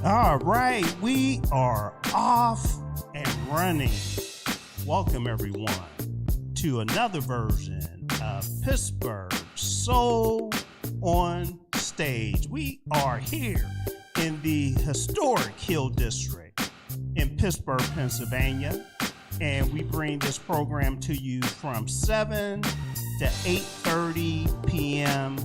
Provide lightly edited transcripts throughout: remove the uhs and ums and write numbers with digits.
All right, we are off and running. Welcome, everyone, to another version of Pittsburgh Soul on Stage. We are here in the historic Hill District in Pittsburgh, Pennsylvania, and we bring this program to you from 7 to 8:30 p.m.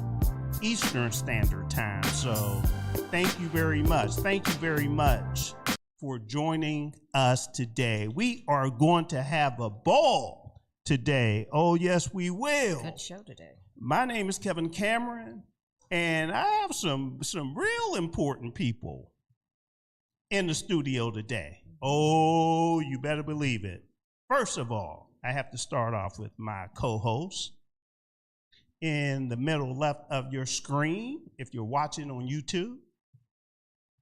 Eastern Standard Time. So thank you very much. Thank you very much for joining us today. We are going to have a ball today. Oh, yes, we will. Good show today. My name is Kevin Cameron, and I have some real important people in the studio today. Oh, you better believe it. First of all, I have to start off with my co-host. In the middle left of your screen, if you're watching on YouTube.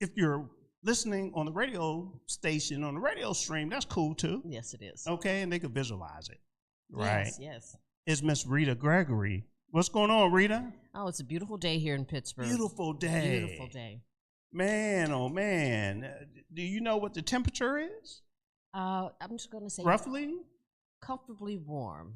If you're listening on the radio station, on the radio stream, that's cool too. Yes, it is. Okay, and they can visualize it, right? Yes. It's Miss Rita Gregory. What's going on, Rita? Oh, it's a beautiful day here in Pittsburgh. Beautiful day. Beautiful day. Man, oh man. Do you know what the temperature is? I'm just going to say roughly? Comfortably warm.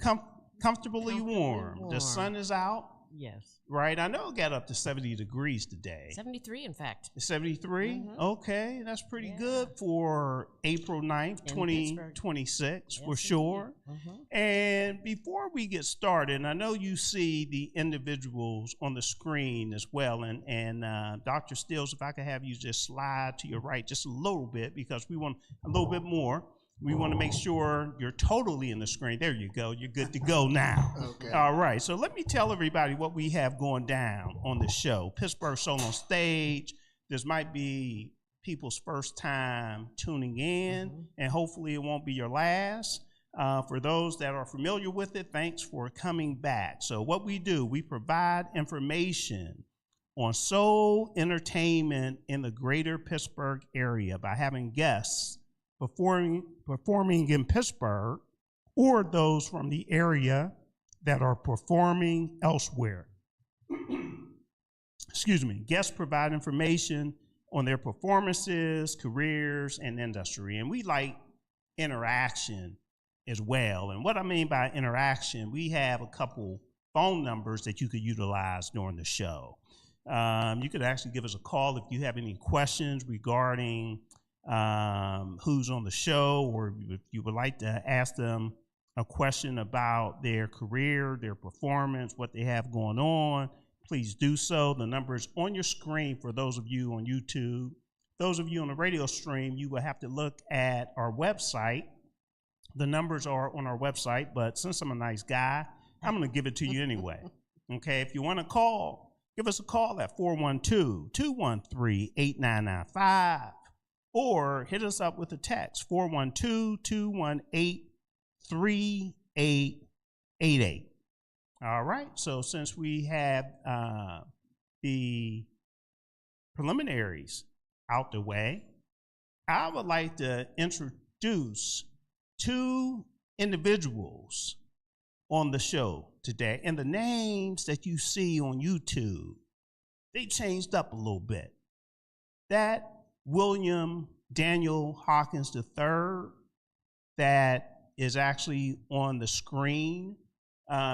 Comfortably warm. The sun is out. Yes. Right. I know it got up to 70 degrees today. 73, in fact. 73? Mm-hmm. Okay. That's pretty good for April 9th, 2026, for sure. Mm-hmm. And before we get started, I know you see the individuals on the screen as well. And Dr. Steals, if I could have you just slide to your right just a little bit, because we want a little bit more. We want to make sure you're totally in the screen. There you go. You're good to go now. Okay. All right. So let me tell everybody what we have going down on the show. Pittsburgh Soul on Stage. This might be people's first time tuning in, and hopefully it won't be your last. For those that are familiar with it, thanks for coming back. So what we do, we provide information on soul entertainment in the greater Pittsburgh area by having guests performing in Pittsburgh, or those from the area that are performing elsewhere. Excuse me. Guests provide information on their performances, careers, and industry. And we like interaction as well. And what I mean by interaction, we have a couple phone numbers that you could utilize during the show. You could actually give us a call if you have any questions regarding who's on the show, or if you would like to ask them a question about their career, their performance, what they have going on, please do so. The number is on your screen for those of you on YouTube. Those of you on the radio stream, you will have to look at our website. The numbers are on our website, but since I'm a nice guy, I'm going to give it to you anyway. Okay, if you want to call, give us a call at 412-213-8995. Or hit us up with a text, 412-218-3888. All right, so since we have the preliminaries out the way, I would like to introduce two individuals on the show today. And the names that you see on YouTube, they changed up a little bit. That William Daniel Hawkins III that is actually on the screen,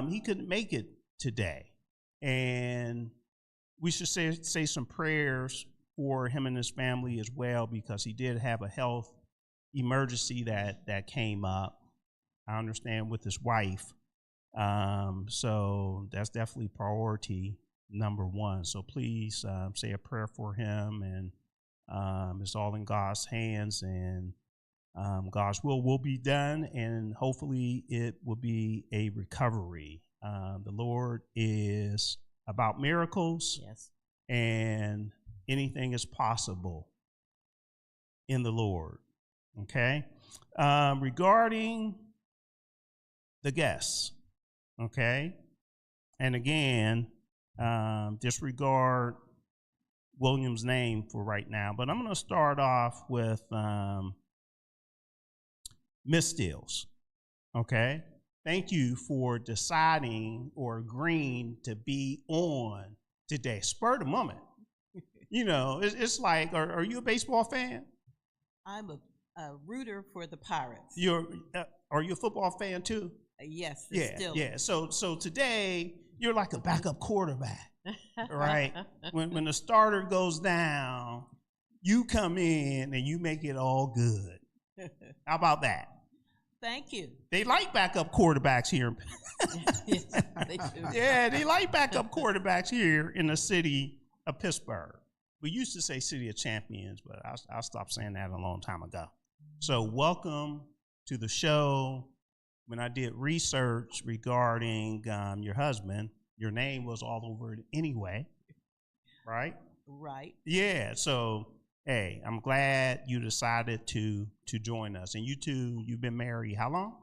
he couldn't make it today. And we should say some prayers for him and his family as well, because he did have a health emergency that came up, I understand, with his wife. So that's definitely priority number one. So please say a prayer for him, and it's all in God's hands, and God's will be done, and hopefully it will be a recovery. The Lord is about miracles, yes, and anything is possible in the Lord. Okay? Regarding the guests, okay? And again, disregard William's name for right now, but I'm going to start off with Miss Steals. Okay? Thank you for deciding or agreeing to be on today. Spur of the moment. You know, it's like, are you a baseball fan? I'm a rooter for the Pirates. Are you a football fan too? Yes, Yeah, still. yeah. So today you're like a backup quarterback, right? When the starter goes down, you come in and you make it all good. How about that? Thank you. They like backup quarterbacks here. Yes, they do. Yeah, they like backup quarterbacks here in the city of Pittsburgh. We used to say City of Champions, but I stopped saying that a long time ago. So welcome to the show. When I did research regarding your husband, your name was all over it anyway, right? Right. Yeah, so, hey, I'm glad you decided to join us. And you two, you've been married how long?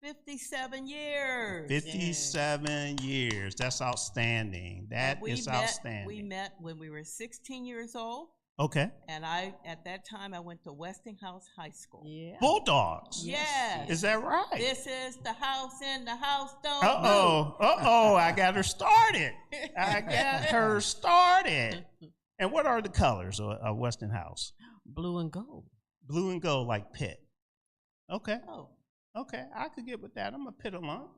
57 years. 57 years. That's outstanding. That is outstanding. We met when we were 16 years old. Okay. And at that time, I went to Westinghouse High School. Yeah. Bulldogs. Yes. Is that right? This is the house in the house. Don't Uh-oh. I got her started. And what are the colors of Westinghouse? Blue and gold. Blue and gold, like Pitt. Okay. Oh. Okay, I could get with that. I'm a Pitt alum.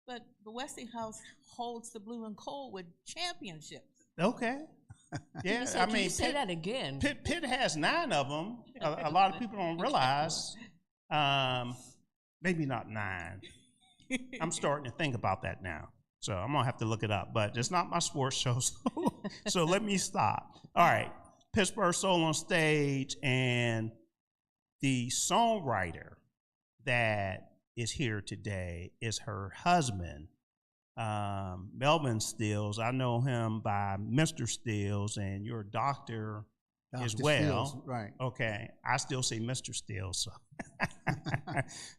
But the Westinghouse holds the blue and gold with championships. Okay. Yeah, Can you say that again? Pitt has 9 of them. A lot of people don't realize. Maybe not 9. I'm starting to think about that now. So I'm going to have to look it up. But it's not my sports show, so let me stop. All right, Pittsburgh Soul on Stage, and the songwriter that is here today is her husband, Melvin Steals. I know him by Mr. Steals, and you're a doctor as well. Steals, right. Okay. I still say Mr. Steals.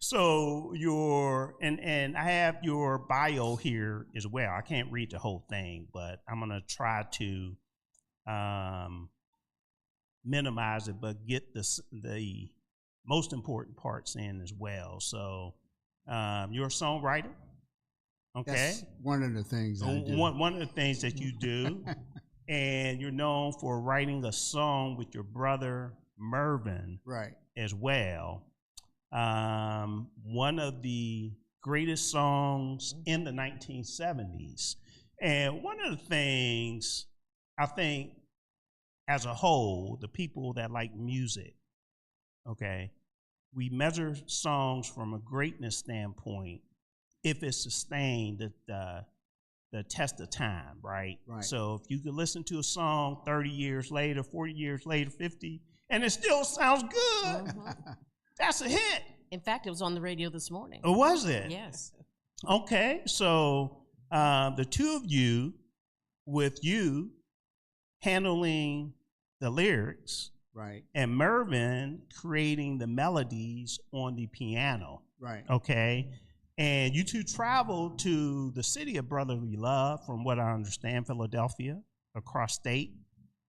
So and I have your bio here as well. I can't read the whole thing, but I'm going to try to minimize it, but get the most important parts in as well. So you're a songwriter. Okay. That's one of the things I do. One of the things that you do. And you're known for writing a song with your brother, Melvin, right, as well. One of the greatest songs in the 1970s. And one of the things I think as a whole, the people that like music, okay, we measure songs from a greatness standpoint if it's sustained the test of time, right? Right. So if you could listen to a song 30 years later, 40 years later, 50, and it still sounds good, that's a hit. In fact, it was on the radio this morning. Or was it? Yes. Okay, so the two of you, with you handling the lyrics, right, and Melvin creating the melodies on the piano, right, okay? And you two traveled to the city of brotherly love, from what I understand, Philadelphia, across state,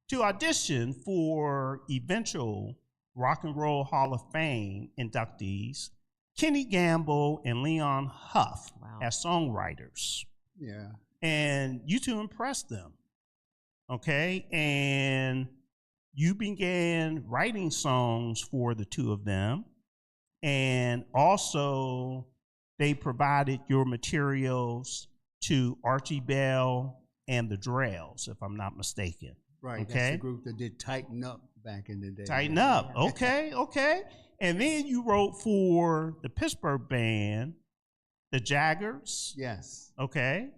to audition for eventual Rock and Roll Hall of Fame inductees, Kenny Gamble and Leon Huff, as songwriters. Yeah. And you two impressed them, okay? And you began writing songs for the two of them, and also they provided your materials to Archie Bell and the Darrells, if I'm not mistaken. Right, okay? That's the group that did Tighten Up back in the day. Tighten Up, okay. And then you wrote for the Pittsburgh band, the Jaggers. Yes. Okay.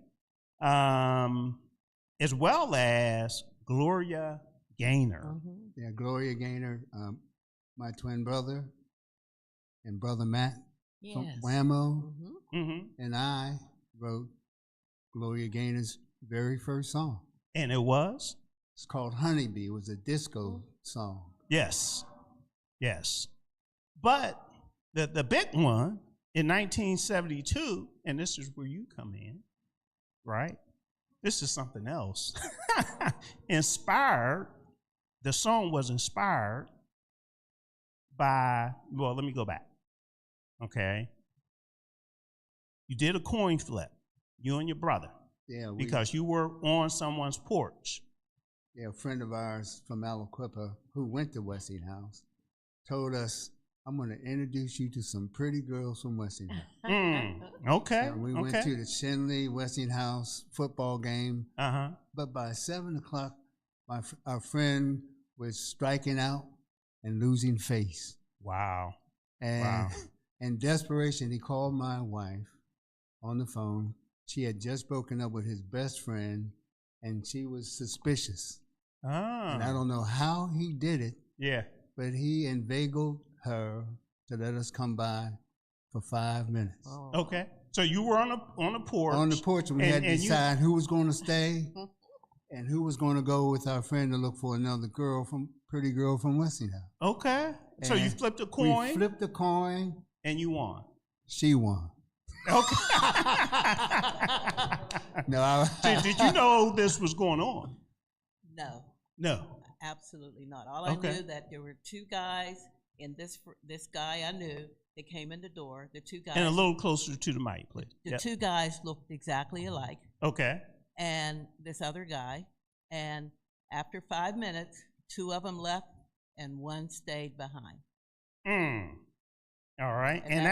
As well as Gloria Gaynor. Yeah, Gloria Gaynor, my twin brother, and brother Matt from Whammo, and I wrote Gloria Gaynor's very first song. And it was? It's called Honeybee. It was a disco song. Yes. But the big one in 1972, and this is where you come in, right? This is something else. The song was inspired by, well, let me go back. Okay. You did a coin flip, you and your brother. Yeah. Because you were on someone's porch. a friend of ours from Aliquippa who went to Westinghouse told us, I'm going to introduce you to some pretty girls from Westinghouse. Okay. And we went to the Shinley Westinghouse football game. But by 7 o'clock, our friend was striking out and losing face. Wow. And in desperation, he called my wife on the phone. She had just broken up with his best friend, and she was suspicious. And I don't know how he did it. Yeah. But he inveigled her to let us come by for 5 minutes. Oh. Okay. So you were on the porch. On the porch, and we had to decide who was going to stay and who was going to go with our friend to look for another pretty girl from Westinghouse. Okay. And so you flipped a coin? We flipped a coin. And you won? She won. Okay. No. Did you know this was going on? No. No. Absolutely not. All I knew that there were two guys, and this guy I knew that came in the door. The two guys. And a little closer to the mic, please. The two guys looked exactly alike. Okay. And this other guy. And after 5 minutes, two of them left, and one stayed behind. All right. And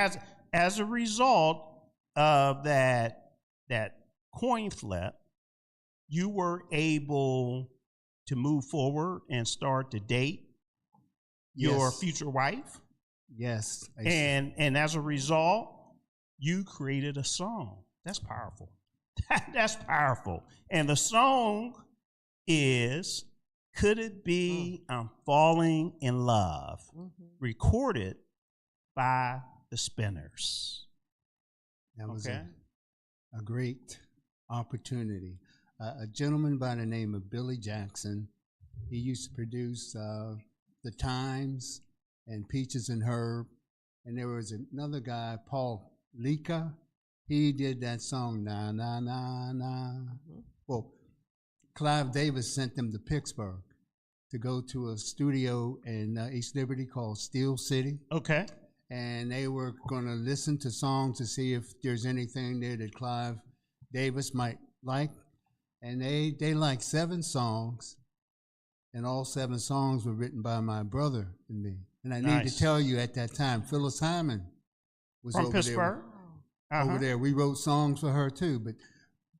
as a result of that coin flip, you were able to move forward and start to date your future wife? Yes. And as a result, you created a song. That's powerful. That's powerful. And the song is Could It Be I'm Falling in Love, recorded by the Spinners. That was a great opportunity. A gentleman by the name of Billy Jackson, he used to produce The Times and Peaches and Herb. And there was another guy, Paul Lika. He did that song, Na Na Na Na. Well, Clive Davis sent them to Pittsburgh to go to a studio in East Liberty called Steel City. Okay. And they were going to listen to songs to see if there's anything there that Clive Davis might like. And they liked 7 songs, and all 7 songs were written by my brother and me. And I need to tell you, at that time, Phyllis Hyman was from over Pittsburgh. There. Over there. We wrote songs for her too. But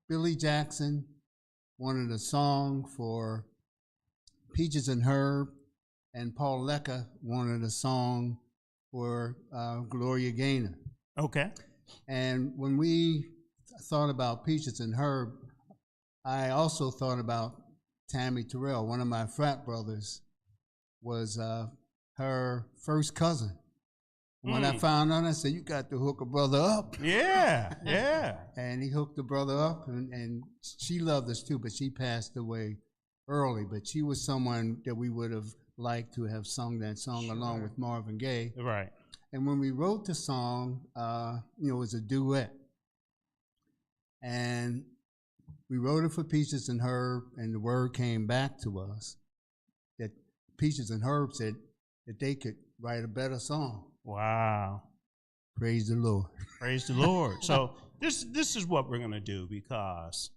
Billy Jackson wanted a song for Peaches and Herb, and Paul Lecca wanted a song for Gloria Gaynor. Okay. And when we thought about Peaches and Herb, I also thought about Tammy Terrell. One of my frat brothers was her first cousin. When I found out, I said, you got to hook a brother up. Yeah, yeah. And he hooked the brother up, and she loved us too, but she passed away early. But she was someone that we would have liked to have sung that song along with Marvin Gaye. Right. And when we wrote the song, it was a duet. And we wrote it for Peaches and Herb, and the word came back to us that Peaches and Herb said that they could write a better song. Wow. Praise the Lord. Praise the Lord. So this is what we're going to do, because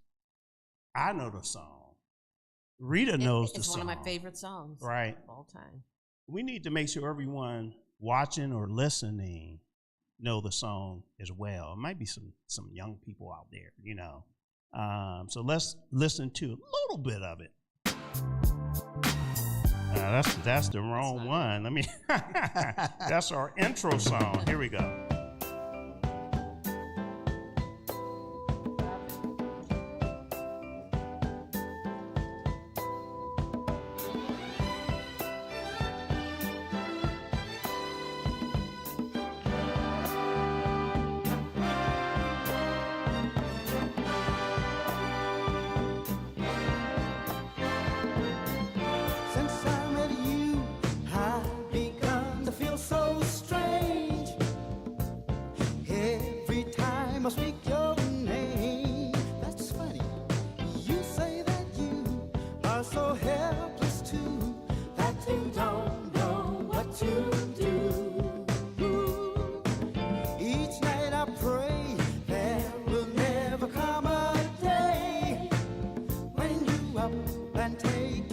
I know the song. Rita knows the song. It's one of my favorite songs. Right. Of all time. We need to make sure everyone watching or listening know the song as well. It might be some young people out there, So let's listen to a little bit of it. That's the wrong one. Let me. That's our intro song. Here we go. And take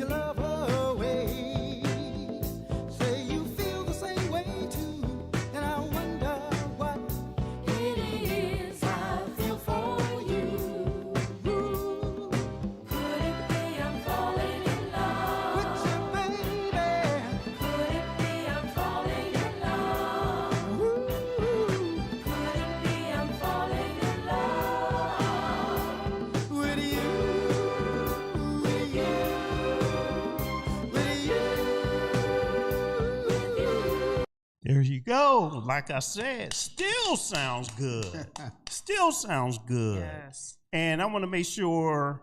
There you go. Like I said, still sounds good. Still sounds good. Yes. And I want to make sure,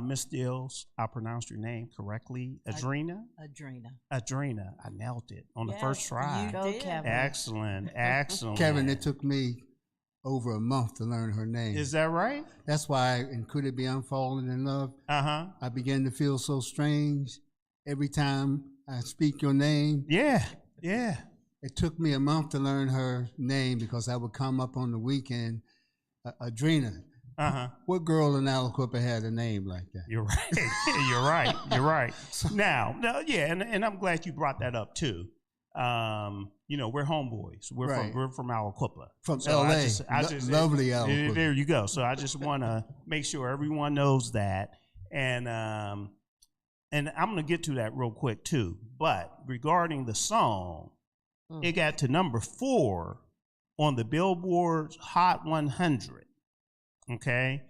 Miss Steals, I pronounced your name correctly. Adrena? Adrena. I nailed it on the first try. You Go, did. Kevin. Excellent. Excellent. Kevin, it took me over a month to learn her name. Is that right? That's why in Could It Be I'm Falling in Love, I began to feel so strange every time I speak your name. Yeah. Yeah. It took me a month to learn her name because I would come up on the weekend, Adrena. What girl in Aliquippa had a name like that? You're right. You're right. You're right. Now, yeah, and I'm glad you brought that up too. You know, we're homeboys. We're from Aliquippa. From LA. Lovely Aliquippa. There you go. So I just want to make sure everyone knows that. And I'm going to get to that real quick too. But regarding the song, it got to number 4 on the Billboard's Hot 100. Okay.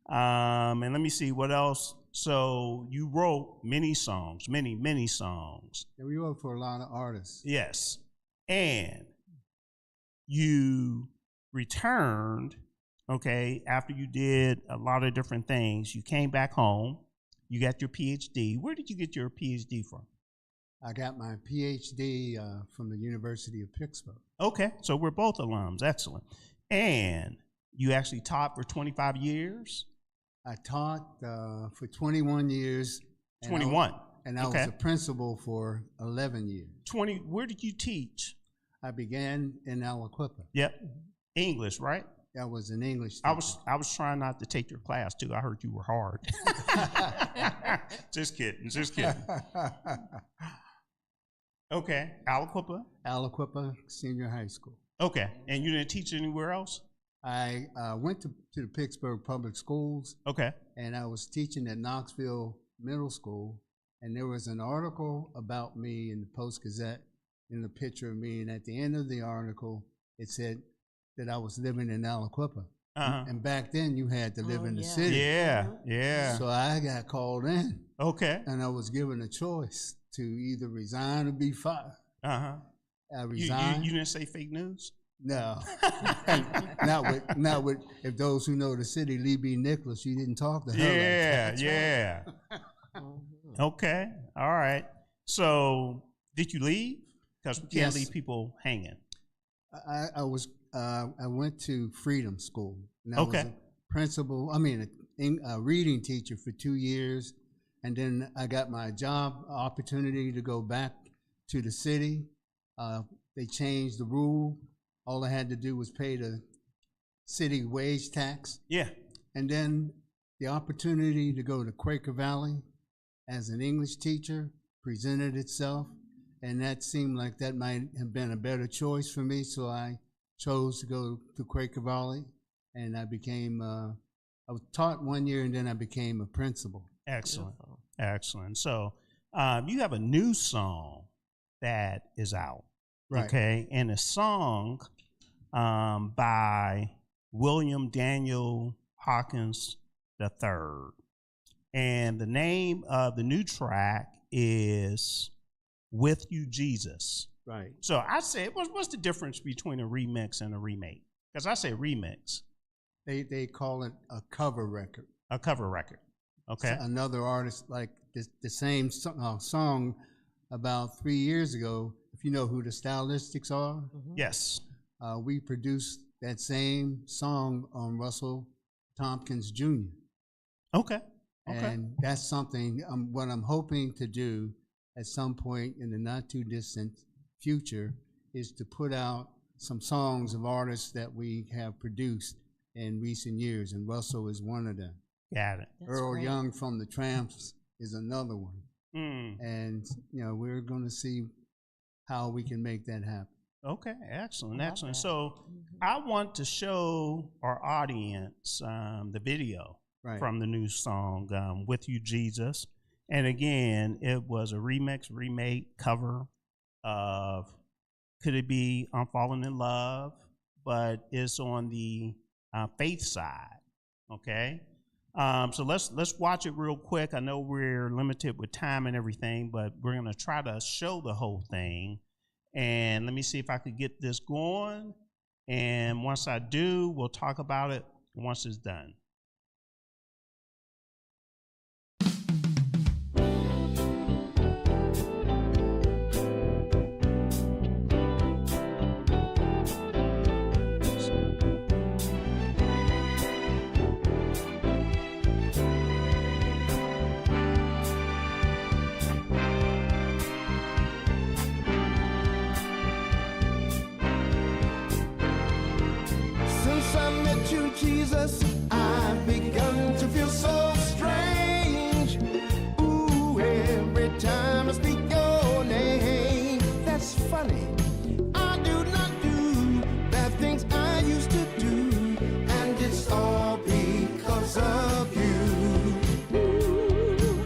And let me see what else. So you wrote many songs. Yeah, we wrote for a lot of artists. Yes. And you returned, okay, after you did a lot of different things. You came back home. You got your PhD. Where did you get your PhD from? I got my PhD from the University of Pittsburgh. Okay, so we're both alums. Excellent. And you actually taught for 25 years? I taught for 21 years. 21. And I was a principal for 11 years. Where did you teach? I began in Aliquippa. Yep. English, right? I was an English teacher. I was trying not to take your class too. I heard you were hard. Just kidding. Okay. Aliquippa Senior High School. Okay. And you didn't teach anywhere else? I went to the Pittsburgh Public Schools. Okay. And I was teaching at Knoxville Middle School. And there was an article about me in the Post-Gazette, in the picture of me. And at the end of the article, it said that I was living in Aliquippa. And back then, you had to live in the city. Yeah. So I got called in. Okay. And I was given a choice to either resign or be fired. I resigned. You didn't say fake news? No. not with if those who know the city, Lee B. Nicholas, you didn't talk to her. Yeah. Okay. All right. So did you leave? Because we can't leave people hanging. I went to Freedom School. And I was a principal, a reading teacher for 2 years. And then I got my job opportunity to go back to the city. They changed the rule. All I had to do was pay the city wage tax. Yeah. And then the opportunity to go to Quaker Valley as an English teacher presented itself. And that seemed like that might have been a better choice for me. So I chose to go to Quaker Valley. And I became, I was taught 1 year and then I became a principal. Excellent. Excellent. So you have a new song that is out. Right. Okay. And a song by William Daniel Hawkins III. And the name of the new track is With You, Jesus. Right. So I say, what's the difference between a remix and a remake? Because I say remix. They call it a cover record. A cover record. Okay. So another artist, like the same song about 3 years ago, if you know who the Stylistics are. Yes. We produced that same song on Russell Tompkins Jr. Okay. And that's something, what I'm hoping to do at some point in the not too distant future is to put out some songs of artists that we have produced in recent years, and Russell is one of them. Got it. That's Earl great. Young from the Tramps is another one. And, we're going to see how we can make that happen. Okay, excellent, excellent. So I want to show our audience the video from the new song, With You, Jesus. And again, it was a remix, remake, cover of Could It Be I'm Falling in Love, but it's on the faith side, okay? So let's watch it real quick. I know we're limited with time and everything, but we're going to try to show the whole thing. And let me see if I could get this going. And once I do, we'll talk about it once it's done. Jesus, I've begun to feel so strange. Ooh, every time I speak your name, that's funny. I do not do bad things I used to do, and it's all because of you. Ooh,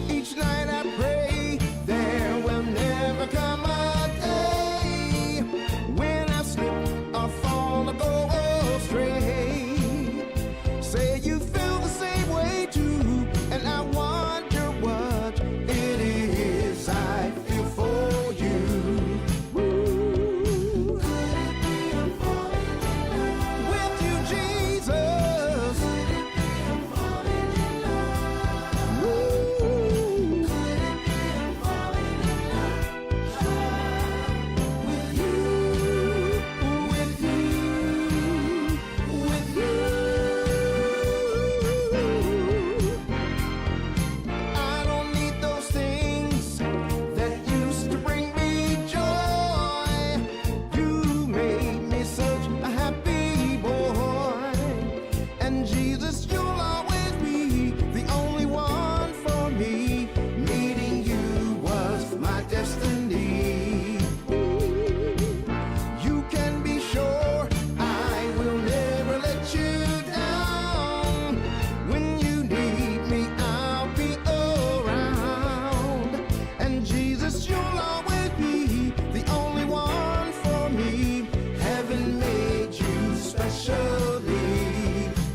each night I pray there will never come a day when I slip or fall or go astray. Say you feel the same way too, and I wonder what it is I feel for you. Ooh. Could it be I'm falling in love with you, Jesus? Could it be I'm falling in love? Ooh. Could it be I'm falling in love with you, with you, with you? I don't need those things that used to bring me joy. You made me such a happy boy. And Jesus, you'll always be the only one for me. Meeting you was my destiny. You can be sure I will never let you down. When you need me, I'll be around. And Jesus, you'll always be the only one for me. Heaven made you specially.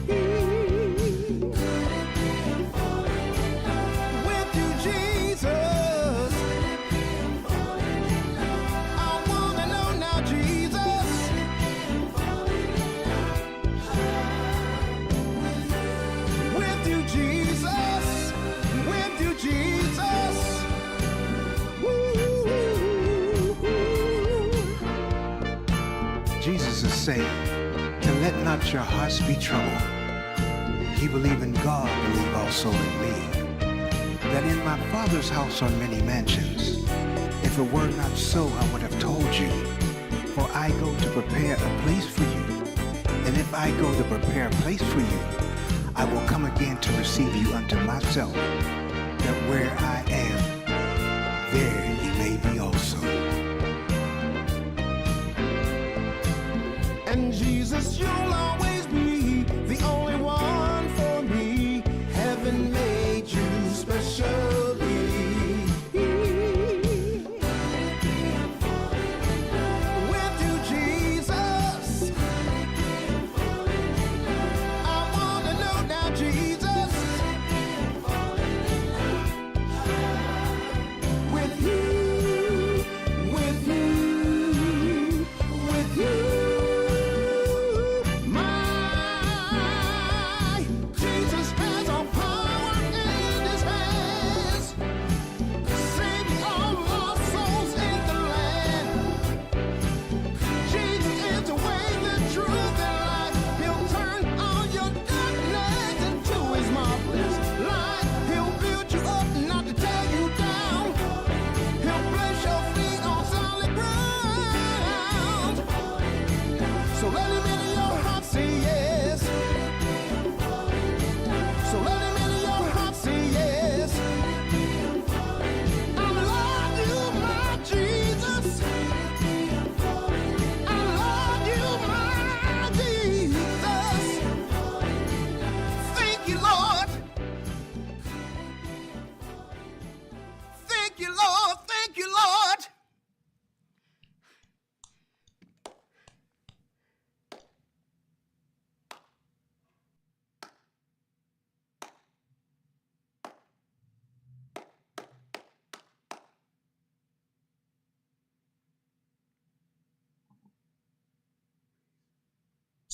Could it be I'm falling in love with you, Jesus? Could it be I'm falling in love? I wanna know now, Jesus. Could it be I'm falling in love with you, Jesus? With you, Jesus. Jesus is saying, and let not your hearts be troubled. Ye believe in God, believe also in me. That in my Father's house are many mansions. If it were not so, I would have told you. For I go to prepare a place for you. And if I go to prepare a place for you, I will come again to receive you unto myself, that where I am, there ye may be also. And Jesus, you'll always be the only one for me. Heaven made you specially. With you, Jesus. I wanna know now, Jesus. With you, with you, with you.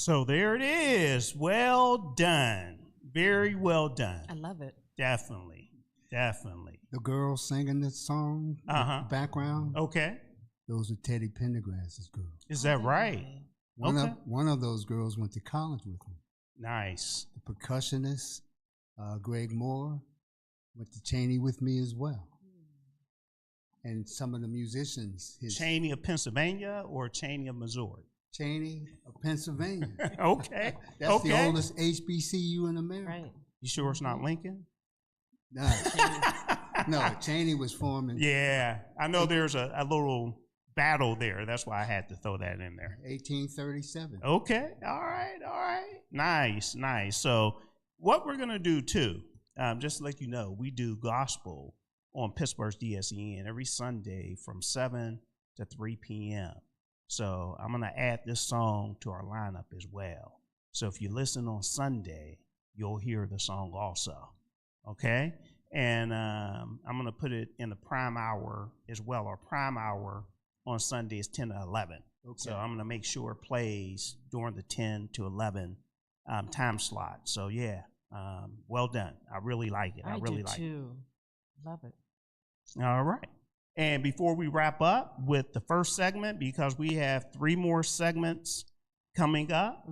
So there it is. Well done. Very well done. I love it. Definitely. The girls singing this song, the background. Okay. Those are Teddy Pendergrass's girls. Is that right? One of those girls went to college with him. Nice. The percussionist, Greg Moore, went to Cheney with me as well. And some of the musicians. Cheney of Pennsylvania or Cheney of Missouri? Cheney of Pennsylvania. Okay. That's the oldest HBCU in America. Right. You sure it's not Lincoln? No, Cheney was formed in. Yeah, I know there's a little battle there. That's why I had to throw that in there. 1837. Okay, all right. Nice. So what we're going to do, too, just to let you know, we do gospel on Pittsburgh's DSEN every Sunday from 7 to 3 p.m. So I'm going to add this song to our lineup as well. So if you listen on Sunday, you'll hear the song also. Okay? And I'm going to put it in the prime hour as well. Our prime hour on Sunday is 10 to 11. Okay. So I'm going to make sure it plays during the 10 to 11 time slot. So, yeah, well done. I really like it. I really like it. Love it. All right. And before we wrap up with the first segment, because we have 3 more segments coming up,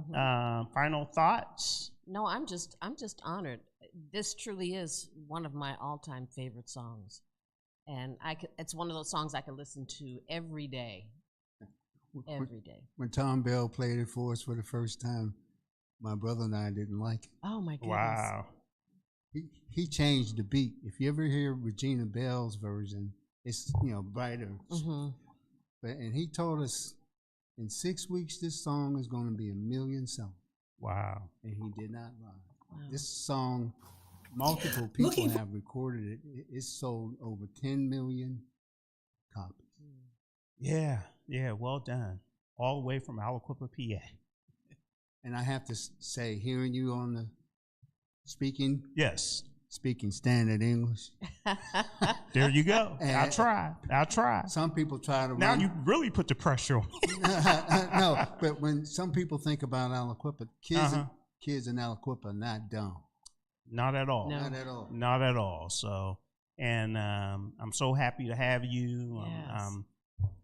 final thoughts? No, I'm just honored. This truly is one of my all-time favorite songs, and it's one of those songs I can listen to every day. Every day. When Tom Bell played it for us for the first time, my brother and I didn't like it. Oh my goodness! Wow. He changed the beat. If you ever hear Regina Bell's version, it's brighter. And he told us in 6 weeks this song is going to be 1 million songs. Wow. And he did not lie. Wow. This song, multiple people have recorded it. It's sold over 10 million copies. Yeah, well done. All the way from Aliquippa, PA. And I have to say, hearing you on the speaking standard English. There you go. I'll try. Some people try to Now you really put the pressure on me. No, but when some people think about Aliquippa, kids in Aliquippa are not dumb. Not at all. No. Not at all. So, and I'm so happy to have you. Yes. I'm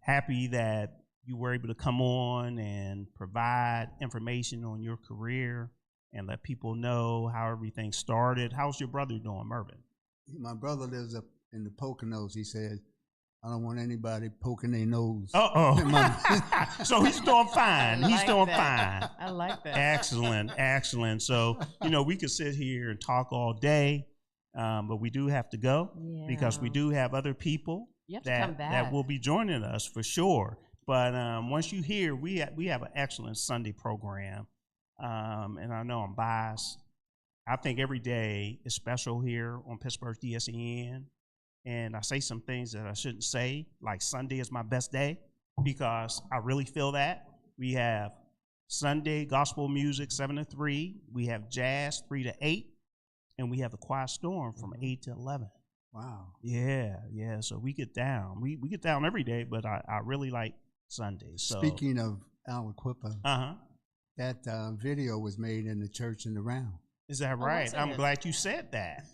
happy that you were able to come on and provide information on your career and let people know how everything started. How's your brother doing, Mervin? My brother lives up in the Poconos. He said, I don't want anybody poking their nose. So he's doing fine. He's doing fine. I like that. Excellent. So, we could sit here and talk all day, but we do have to go because we do have other people that will be joining us for sure. But once you hear, we have an excellent Sunday program. And I know I'm biased. I think every day is special here on Pittsburgh's DSEN. And I say some things that I shouldn't say, like Sunday is my best day, because I really feel that. We have Sunday gospel music 7 to 3. We have jazz 3 to 8. And we have the Quiet Storm from 8 to 11. Wow. Yeah. So we get down. We get down every day, but I really like Sundays. So. Speaking of Aliquippa, that video was made in the church in the round. Is that right? I'm glad you said that.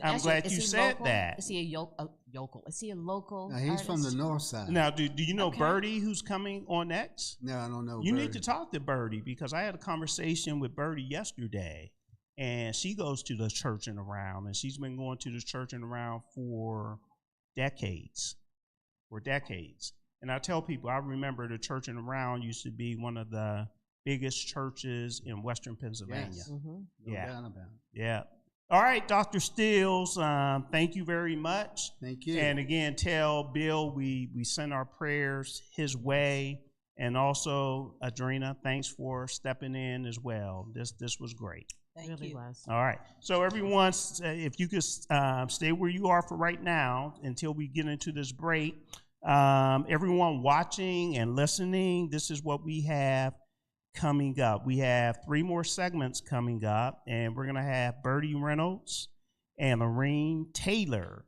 I'm glad you said that. Is he a yokel? Is he a local He's artist? from the north side. Now, do you know Birdy, who's coming on next? No, I don't know You Birdy. need to talk to Birdy, because I had a conversation with Birdy yesterday, and she goes to the church and around, and she's been going to the church and around for decades. And I tell people, I remember the church and around used to be one of the biggest churches in Western Pennsylvania. Yes. No doubt about it. Yeah. All right, Dr. Steals, thank you very much. Thank you. And again, tell Bill we send our prayers his way. And also, Adrena, thanks for stepping in as well. This was great. Thank you. All right. So everyone, if you could stay where you are for right now until we get into this break. Everyone watching and listening, this is what we have coming up. We have 3 more segments coming up, and we're going to have Birdy Reynolds and Lorene Taylor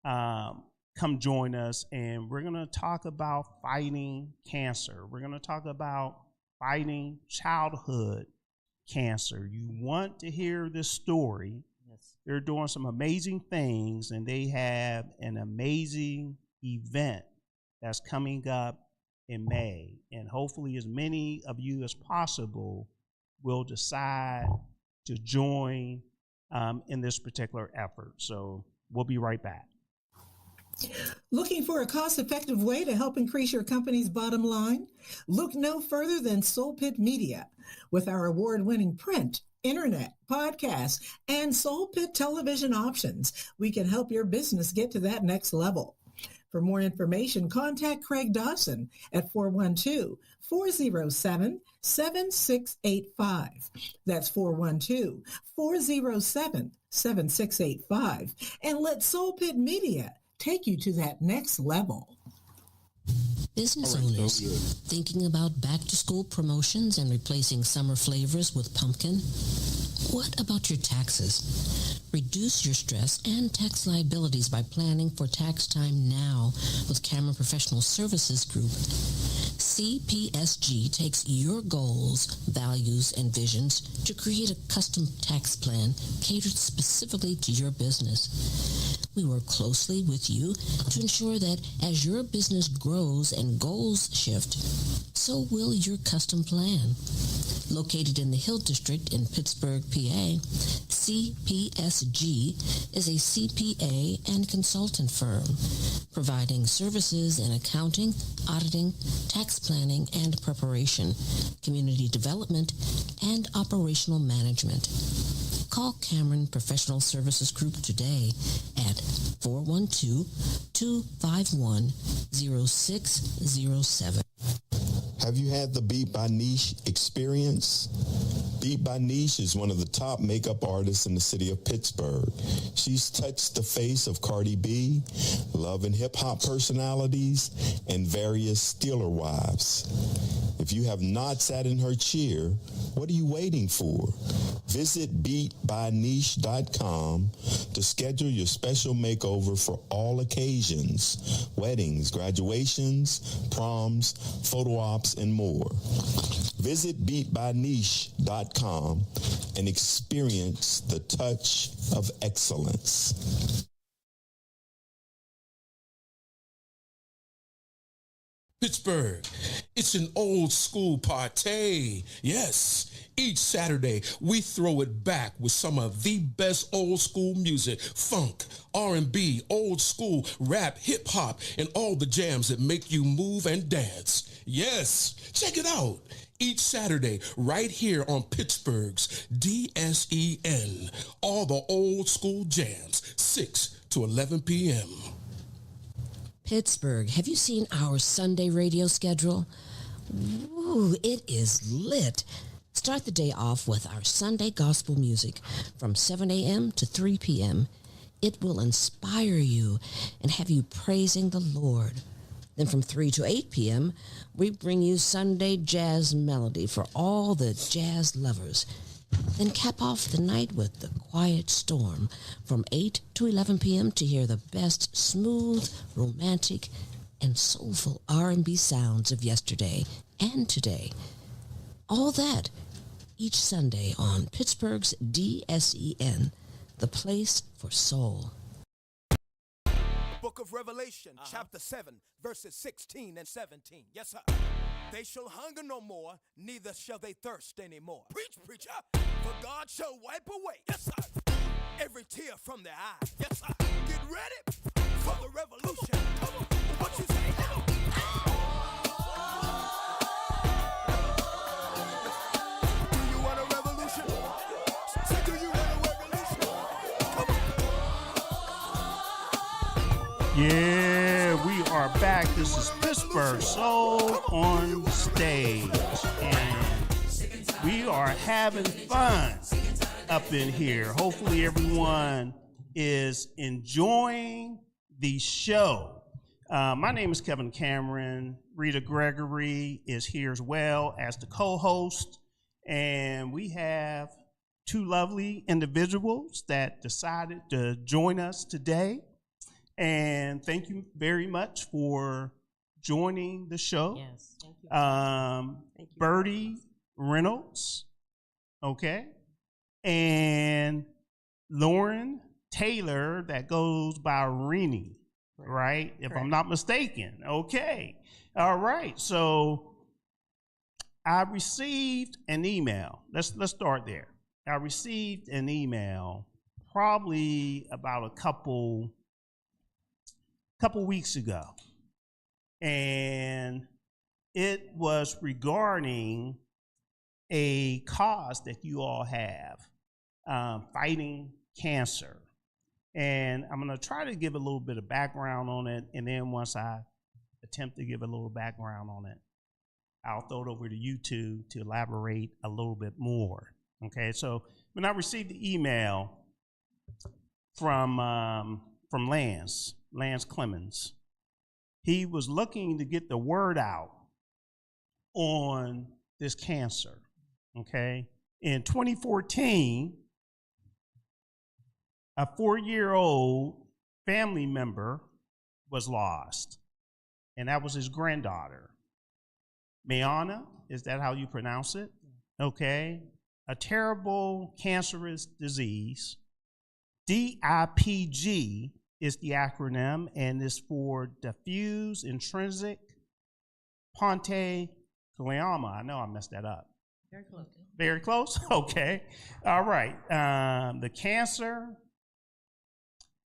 come join us, and we're going to talk about fighting cancer. We're going to talk about fighting childhood cancer. You want to hear this story. Yes. They're doing some amazing things, and they have an amazing event that's coming up in May. And hopefully as many of you as possible will decide to join in this particular effort. So we'll be right back. Looking for a cost-effective way to help increase your company's bottom line? Look no further than Soul Pit Media. With our award-winning print, internet, podcast, and Soul Pit television options, we can help your business get to that next level. For more information, contact Craig Dawson at 412-407-7685. That's 412-407-7685. And let Soul Pit Media take you to that next level. Business owners thinking about back-to-school promotions and replacing summer flavors with pumpkin? What about your taxes? Reduce your stress and tax liabilities by planning for tax time now with Cameron Professional Services Group. CPSG takes your goals, values, and visions to create a custom tax plan catered specifically to your business. We work closely with you to ensure that as your business grows and goals shift, so will your custom plan. Located in the Hill District in Pittsburgh, PA, CPSG is a CPA and consultant firm, providing services in accounting, auditing, tax planning and preparation, community development, and operational management. Call Cameron Professional Services Group today at 412-251-0607. Have you had the Beat by Niche experience? Beat by Niche is one of the top makeup artists in the city of Pittsburgh. She's touched the face of Cardi B, Love and Hip Hop personalities, and various Steeler wives. If you have not sat in her chair, what are you waiting for? Visit beatbyniche.com to schedule your special makeover for all occasions: weddings, graduations, proms, photo ops, and more. Visit beatbyniche.com and experience the touch of excellence. Pittsburgh, it's an old school party. Yes, each Saturday we throw it back with some of the best old school music, funk, R&B, old school, rap, hip hop, and all the jams that make you move and dance. Yes, check it out. Each Saturday, right here on Pittsburgh's DSEN, all the old school jams, 6 to 11 p.m. Pittsburgh, have you seen our Sunday radio schedule? Ooh, it is lit. Start the day off with our Sunday gospel music from 7 a.m. to 3 p.m. It will inspire you and have you praising the Lord. Then from 3 to 8 p.m., we bring you Sunday jazz melody for all the jazz lovers. Then cap off the night with The Quiet Storm from 8 to 11 p.m. to hear the best smooth, romantic, and soulful R&B sounds of yesterday and today. All that each Sunday on Pittsburgh's DSEN, the place for soul. Book of Revelation, chapter 7, verses 16 and 17. Yes, sir. They shall hunger no more, neither shall they thirst anymore. Preach, preacher, for God shall wipe away, yes, sir, every tear from their eye. Yes, sir. Get ready for the revolution. Come on. What you say? Come on. Do you want a revolution? Say, do you want a revolution? Come on. Yeah, we are back. This is Pittsburgh Soul on Stage, and we are having fun up in here. Hopefully everyone is enjoying the show. My name is Kevin Cameron. Rita Gregory is here as well as the co-host, and we have two lovely individuals that decided to join us today. And thank you very much for joining the show. Yes. Thank you. Thank you. Birdy Reynolds, okay, and Lorene Taylor, that goes by Lorene, right? If I'm not mistaken. Okay. All right. So I received an email. Let's start there. I received an email probably about a couple weeks ago, and it was regarding a cause that you all have, fighting cancer. And I'm going to try to give a little bit of background on it, and then once I attempt to give a little background on it, I'll throw it over to you two to elaborate a little bit more. Okay, so when I received the email from Lance Clemens, he was looking to get the word out on this cancer. Okay, in 2014, a 4-year-old family member was lost, and that was his granddaughter. Mayana, is that how you pronounce it? Okay. A terrible cancerous disease. DIPG is the acronym, and is for Diffuse Intrinsic Pontine Glioma. I know I messed that up. Very close. Very close? Okay. All right. The cancer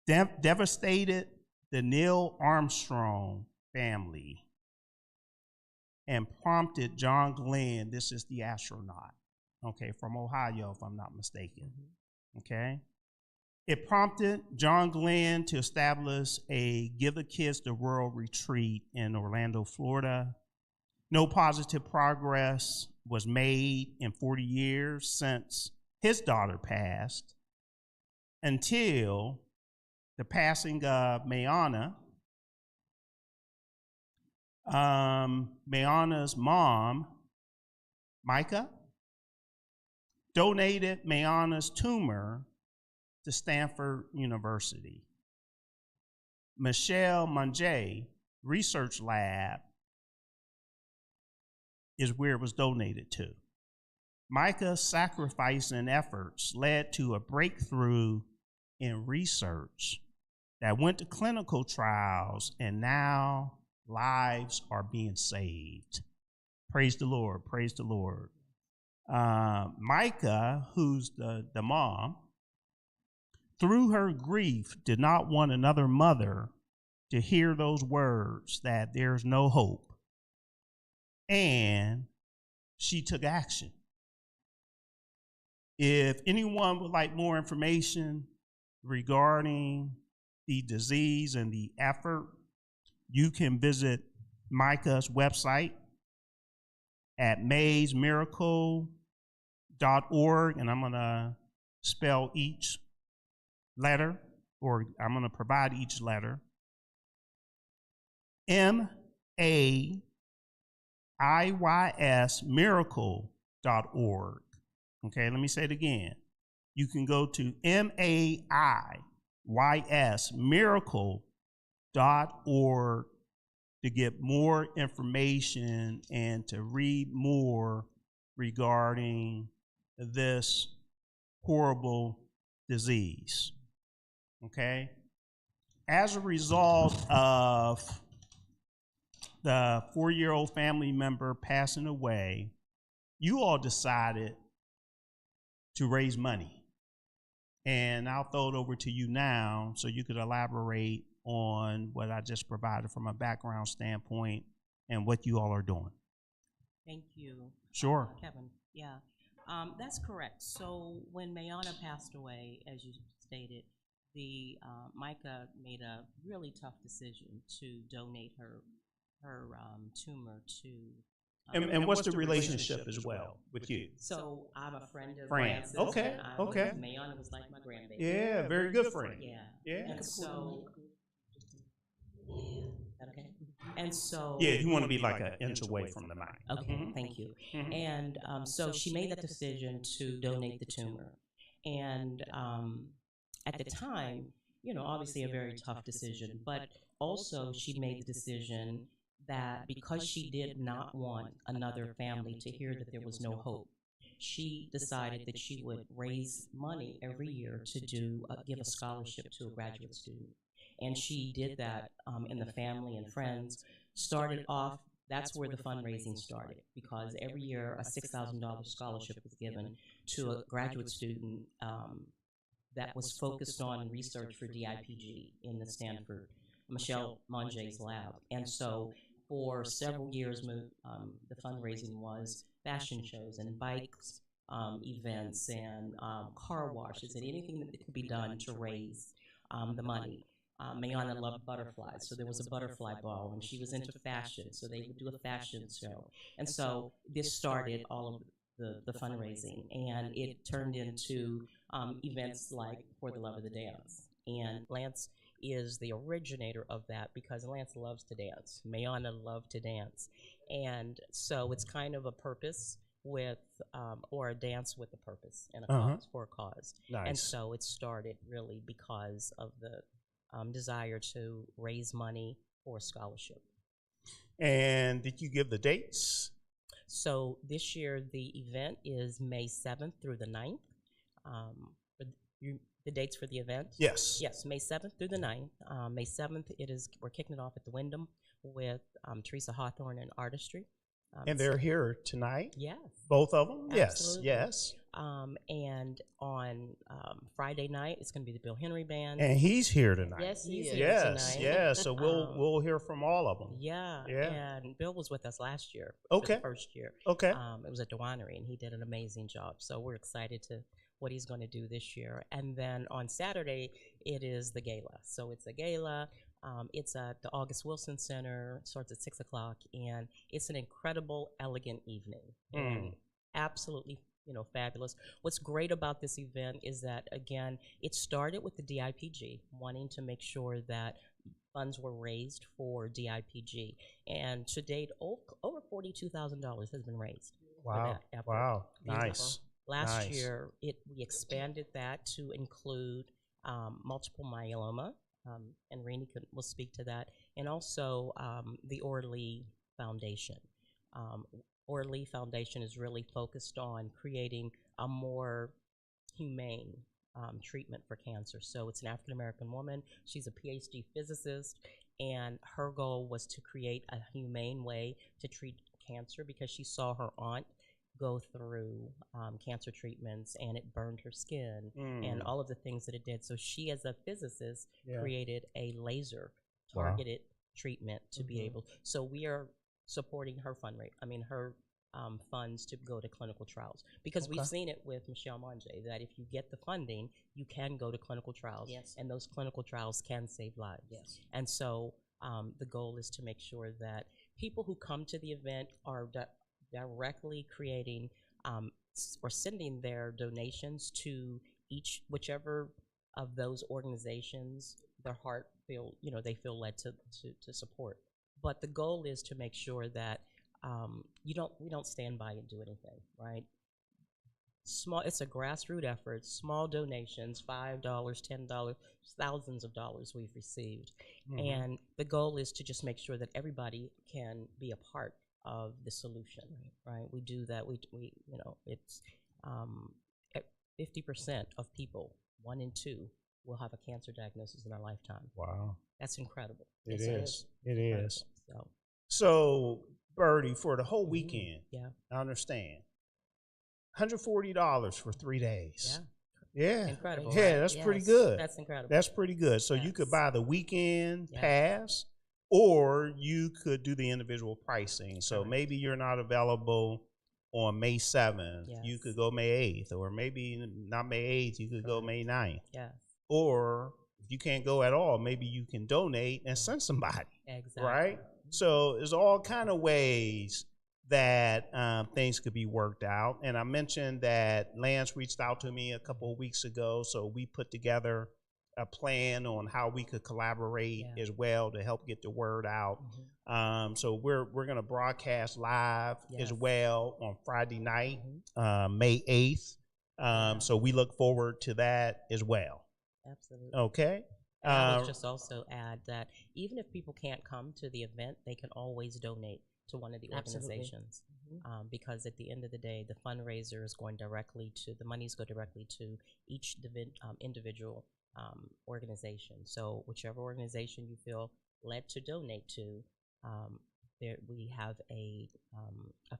devastated the Neil Armstrong family and prompted John Glenn, this is the astronaut, okay, from Ohio, if I'm not mistaken, okay? It prompted John Glenn to establish a Give the Kids the World retreat in Orlando, Florida. No positive progress was made in 40 years since his daughter passed, until the passing of Mayana. Mayana's mom, Micah, donated Mayana's tumor to Stanford University. Michelle Mange Research Lab is where it was donated to. Micah's sacrifice and efforts led to a breakthrough in research that went to clinical trials, and now lives are being saved. Praise the Lord, praise the Lord. Micah, who's the mom, through her grief, did not want another mother to hear those words that there's no hope. And she took action. If anyone would like more information regarding the disease and the effort, you can visit Micah's website at maysmiracle.org, and I'm going to spell each letter, or I'm going to provide each letter. MAIYS miracle.org. Okay, let me say it again. You can go to MAIYS miracle.org to get more information and to read more regarding this horrible disease. Okay? As a result of the 4-year-old family member passing away, you all decided to raise money. And I'll throw it over to you now so you could elaborate on what I just provided from a background standpoint and what you all are doing. Thank you. Sure. Kevin, yeah, that's correct. So when Mayana passed away, as you stated, Micah made a really tough decision to donate her tumor to. And what's the relationship as well with you? So I'm a friend of Francis. Francis. Okay, okay. Mayana was like my grandbaby. Yeah, very good friend. Yeah. Yeah. And so. Okay. And so. Yeah, you want to be like an inch away from the mic. Okay, Mm-hmm. thank you. Mm-hmm. And so she made that decision to donate the tumor. And at the time, you know, obviously a very tough decision, but also she made the decision that because she did not want another family to hear that there was no hope, she decided that she would raise money every year to give a scholarship to a graduate student. And she did that in the family and friends. Started off, that's where the fundraising started, because every year a $6,000 scholarship was given to a graduate student that was focused on research for DIPG in the Stanford, Michelle Monge's lab. And so for several years, the fundraising was fashion shows and bikes events and car washes and anything that could be done to raise the money. Mayana loved butterflies, so there was a butterfly ball, and she was into fashion, so they would do a fashion show. And so this started all of the fundraising, and it turned into events like For the Love of the Dance. And Lance is the originator of that because Lance loves to dance. Mayana loved to dance. And so it's kind of a purpose with, or a dance with a purpose and a cause, for a cause. Nice. And so it started really because of the desire to raise money for a scholarship. And did you give the dates? So this year the event is May 7th through the 9th. The dates for the event? Yes. Yes, May 7th through the 9th. May 7th, we're kicking it off at the Wyndham with Theresa, Hawthorne, and Artistree. And they're here tonight? Yes. Both of them? Absolutely. Yes, yes. And on Friday night, it's going to be the Bill Henry Band. And he's here tonight. Yes, he's here tonight. Yes, so we'll hear from all of them. Yeah, and Bill was with us last year. Okay. For the first year. Okay. It was at the winery, and he did an amazing job. So we're excited to what he's going to do this year. And then on Saturday, it is the gala. So it's a gala. It's at the August Wilson Center. It starts at 6 o'clock, and it's an incredible, elegant evening. And absolutely, fabulous. What's great about this event is that, again, it started with the DIPG wanting to make sure that funds were raised for DIPG. And to date, over $42,000 has been raised. Wow. For that effort. Wow. Nice. Last year, we expanded that to include multiple myeloma, and Renee will speak to that, and also the Orley Foundation. Orley Foundation is really focused on creating a more humane treatment for cancer. So it's an African-American woman. She's a PhD physicist, and her goal was to create a humane way to treat cancer because she saw her aunt go through cancer treatments, and it burned her skin and all of the things that it did. So she, as a physicist, created a laser targeted treatment to be able. So we are supporting her her funds to go to clinical trials because we've seen it with Michelle Monge that if you get the funding, you can go to clinical trials, and those clinical trials can save lives. Yes. And so the goal is to make sure that people who come to the event are directly creating or sending their donations to whichever of those organizations their heart they feel led to support. But the goal is to make sure that we don't stand by and do anything, right? It's a grassroots effort, small donations, $5, $10, thousands of dollars we've received. And the goal is to just make sure that everybody can be a part of the solution, right? We do that. We it's 50% of people, 1 in 2, will have a cancer diagnosis in their lifetime. Wow, that's incredible. It is. So, Birdy, for the whole weekend, I understand, $140 for 3 days. Yeah, incredible. Yeah, right? That's pretty good. That's incredible. That's pretty good. So you could buy the weekend pass, or you could do the individual pricing. So maybe you're not available on May 7th. You could go May 8th, or maybe not May 8th, you could go May 9th. Yeah. Or if you can't go at all, maybe you can donate and send somebody. Exactly. Right? So there's all kind of ways that things could be worked out. And I mentioned that Lance reached out to me a couple of weeks ago, so we put together a plan on how we could collaborate as well to help get the word out. So we're going to broadcast live as well on Friday night, May 8th. So we look forward to that as well. Absolutely. Okay. I would just also add that even if people can't come to the event, they can always donate to one of the organizations. Because at the end of the day, the fundraiser is going directly to, the monies go directly to each individual organization. So whichever organization you feel led to donate to, we have a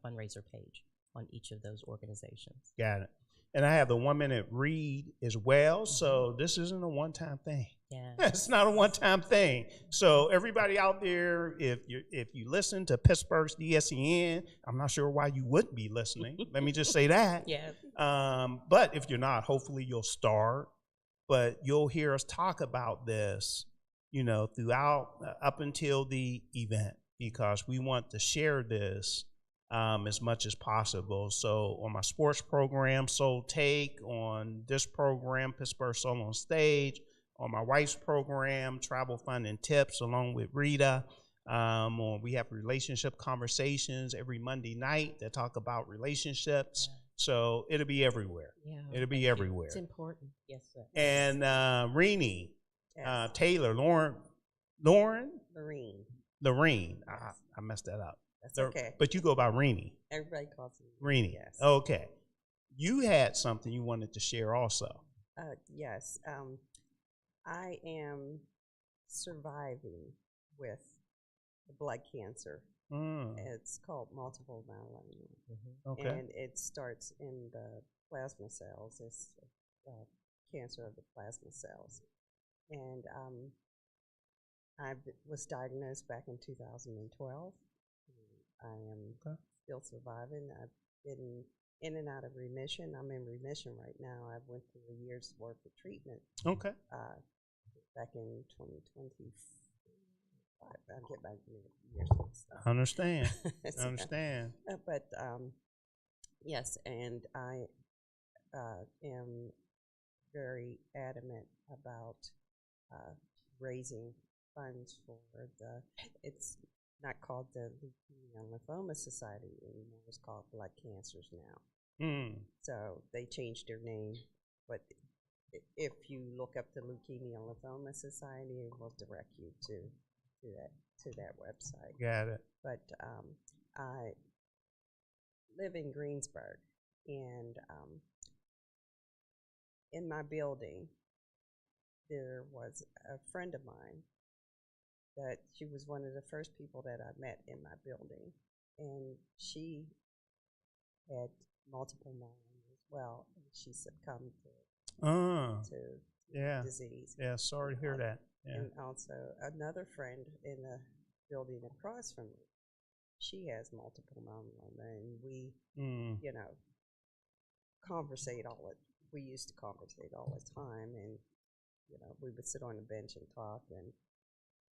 fundraiser page on each of those organizations. Got it. And I have the 1 minute read as well. So this isn't a one-time thing. Yeah. It's not a one-time thing. So everybody out there, if you listen to Pittsburgh's DSEN, I'm not sure why you wouldn't be listening. Let me just say that. Yeah. But if you're not, hopefully you'll start. But you'll hear us talk about this, throughout up until the event, because we want to share this as much as possible. So on my sports program, Soul Take, on this program, Pittsburgh Soul on Stage, on my wife's program, Travel Fund and Tips, along with Rita. We have relationship conversations every Monday night that talk about relationships. So it'll be everywhere. Yeah, it'll be everywhere. It's important. Yes, sir. And Renee, Yes. Taylor, Lorene. I messed that up. That's okay. But you go by Renee. Everybody calls me Renee. Yes. Okay. You had something you wanted to share also. Yes. I am surviving with blood cancer. It's called multiple myeloma. Okay. And it starts in the plasma cells. It's cancer of the plasma cells. And I was diagnosed back in 2012. I am still surviving. I've been in and out of remission. I'm in remission right now. I went through a year's worth of treatment. Okay. Back in 2020. I'll get back to years. I understand. I understand. But yes, and I am very adamant about raising funds for it's not called the Leukemia and Lymphoma Society anymore. It's called Blood Cancers now. So they changed their name, but if you look up the Leukemia and Lymphoma Society, it will direct you to that website. Got it. But I live in Greensburg, and in my building, there was a friend of mine that she was one of the first people that I met in my building, and she had multiple myeloma as well, and she succumbed to disease. Yeah, sorry to hear that. Yeah. And also another friend in the building across from me, she has multiple myeloma, and we, we used to conversate all the time, and we would sit on the bench and talk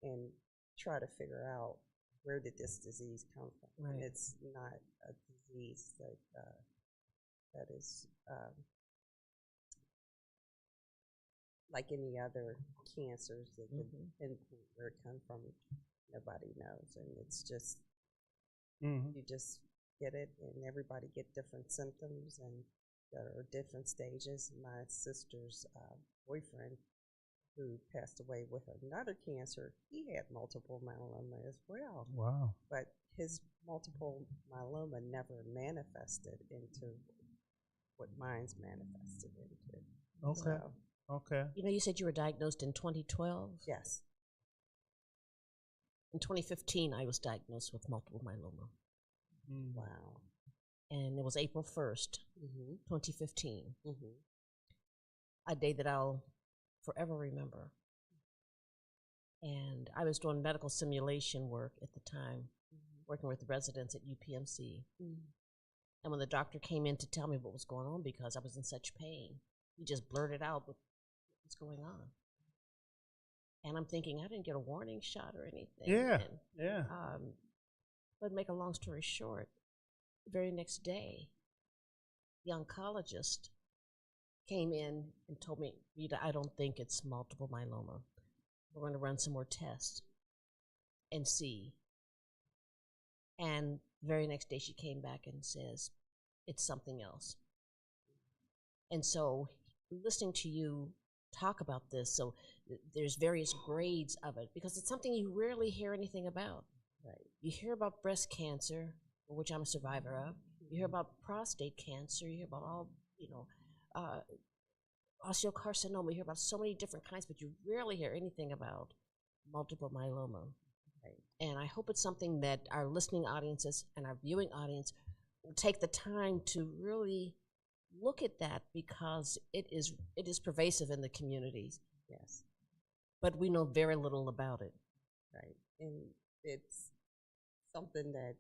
and try to figure out where did this disease come from. Right. It's not a disease that is like any other cancers that can pinpoint where it comes from. Nobody knows, and it's just you just get it, and everybody get different symptoms and there are different stages. My sister's boyfriend, who passed away with another cancer, he had multiple myeloma as well. Wow! But his multiple myeloma never manifested into what mine's manifested into. Okay. So, okay. You said you were diagnosed in 2012? Yes. In 2015, I was diagnosed with multiple myeloma. Wow. And it was April 1st, 2015. A day that I'll forever remember. And I was doing medical simulation work at the time, working with residents at UPMC. And when the doctor came in to tell me what was going on because I was in such pain, he just blurted out what's going on. And I'm thinking, I didn't get a warning shot or anything. Yeah, and, but make a long story short, the very next day, the oncologist came in and told me, Rita, I don't think it's multiple myeloma. We're going to run some more tests and see. And the very next day she came back and says, it's something else. And so listening to you talk about this. So there's various grades of it because it's something you rarely hear anything about. Right. You hear about breast cancer, which I'm a survivor of. You hear about prostate cancer. You hear about all, osteocarcinoma. You hear about so many different kinds, but you rarely hear anything about multiple myeloma. Right. And I hope it's something that our listening audiences and our viewing audience will take the time to really look at that because it is pervasive in the communities. Yes. But we know very little about it. Right. And it's something that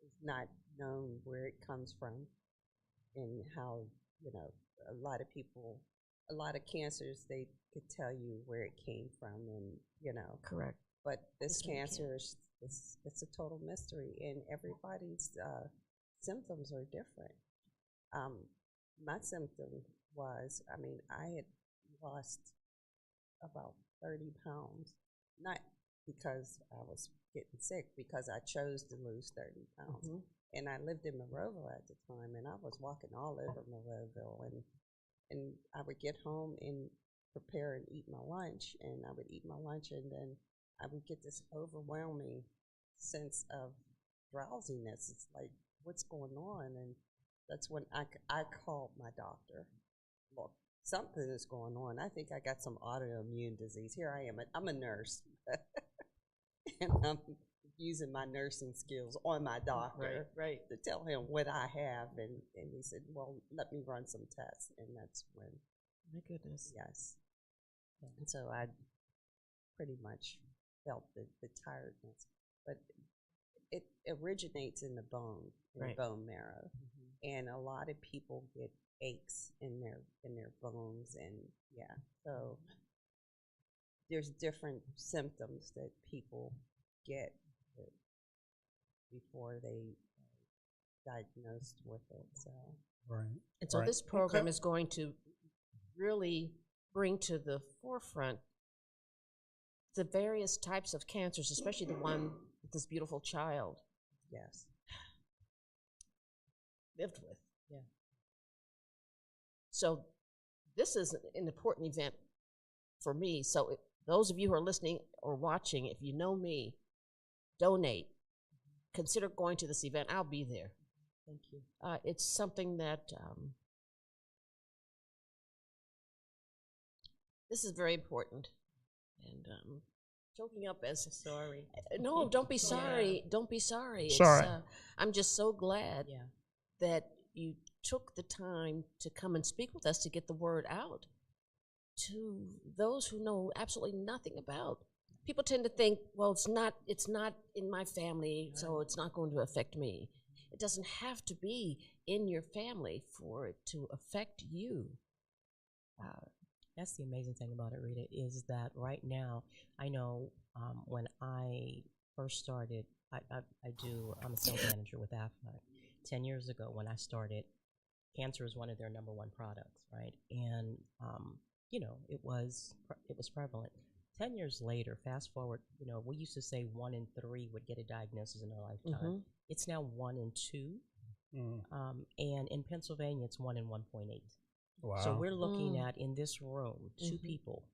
is not known where it comes from and how, a lot of cancers, they could tell you where it came from and, Correct. But this cancer it's a total mystery and everybody's symptoms are different. My symptom was, I had lost about 30 pounds, not because I was getting sick, because I chose to lose 30 pounds. Mm-hmm. And I lived in Monroeville at the time, and I was walking all over Monroeville, and I would get home and prepare and eat my lunch, and I would eat my lunch, and then I would get this overwhelming sense of drowsiness. It's like, what's going on? And that's when I called my doctor. Look, something is going on. I think I got some autoimmune disease. Here I am. I'm a nurse. And I'm using my nursing skills on my doctor right. to tell him what I have. And he said, well, let me run some tests. And that's when. My goodness. Yes. And so I pretty much felt the tiredness. But it originates in the bone, in the bone marrow. Mm-hmm. And a lot of people get aches in their bones. And so there's different symptoms that people get before they diagnosed with it. So right. And so this program is going to really bring to the forefront the various types of cancers, especially the one that this beautiful child lived with. Yeah. So this is an important event for me. So those of you who are listening or watching, if you know me, donate. Consider going to this event. I'll be there. Thank you. It's something that this is very important. And choking up as sorry. No, don't be sorry. Don't be sorry. Sorry. I'm just so glad that you took the time to come and speak with us to get the word out to those who know absolutely nothing about. People tend to think, well, it's not in my family, so it's not going to affect me. It doesn't have to be in your family for it to affect you. That's the amazing thing about it, Rita, is that right now, I know when I first started, I'm a sales manager with AFNA. 10 years ago when I started, cancer was one of their number one products, right? And, it was prevalent. 10 years later, fast forward, we used to say 1 in 3 would get a diagnosis in their lifetime. Mm-hmm. It's now 1 in 2. Mm. And in Pennsylvania, it's 1 in 1.8. Wow. So we're looking at, in this room, 2 people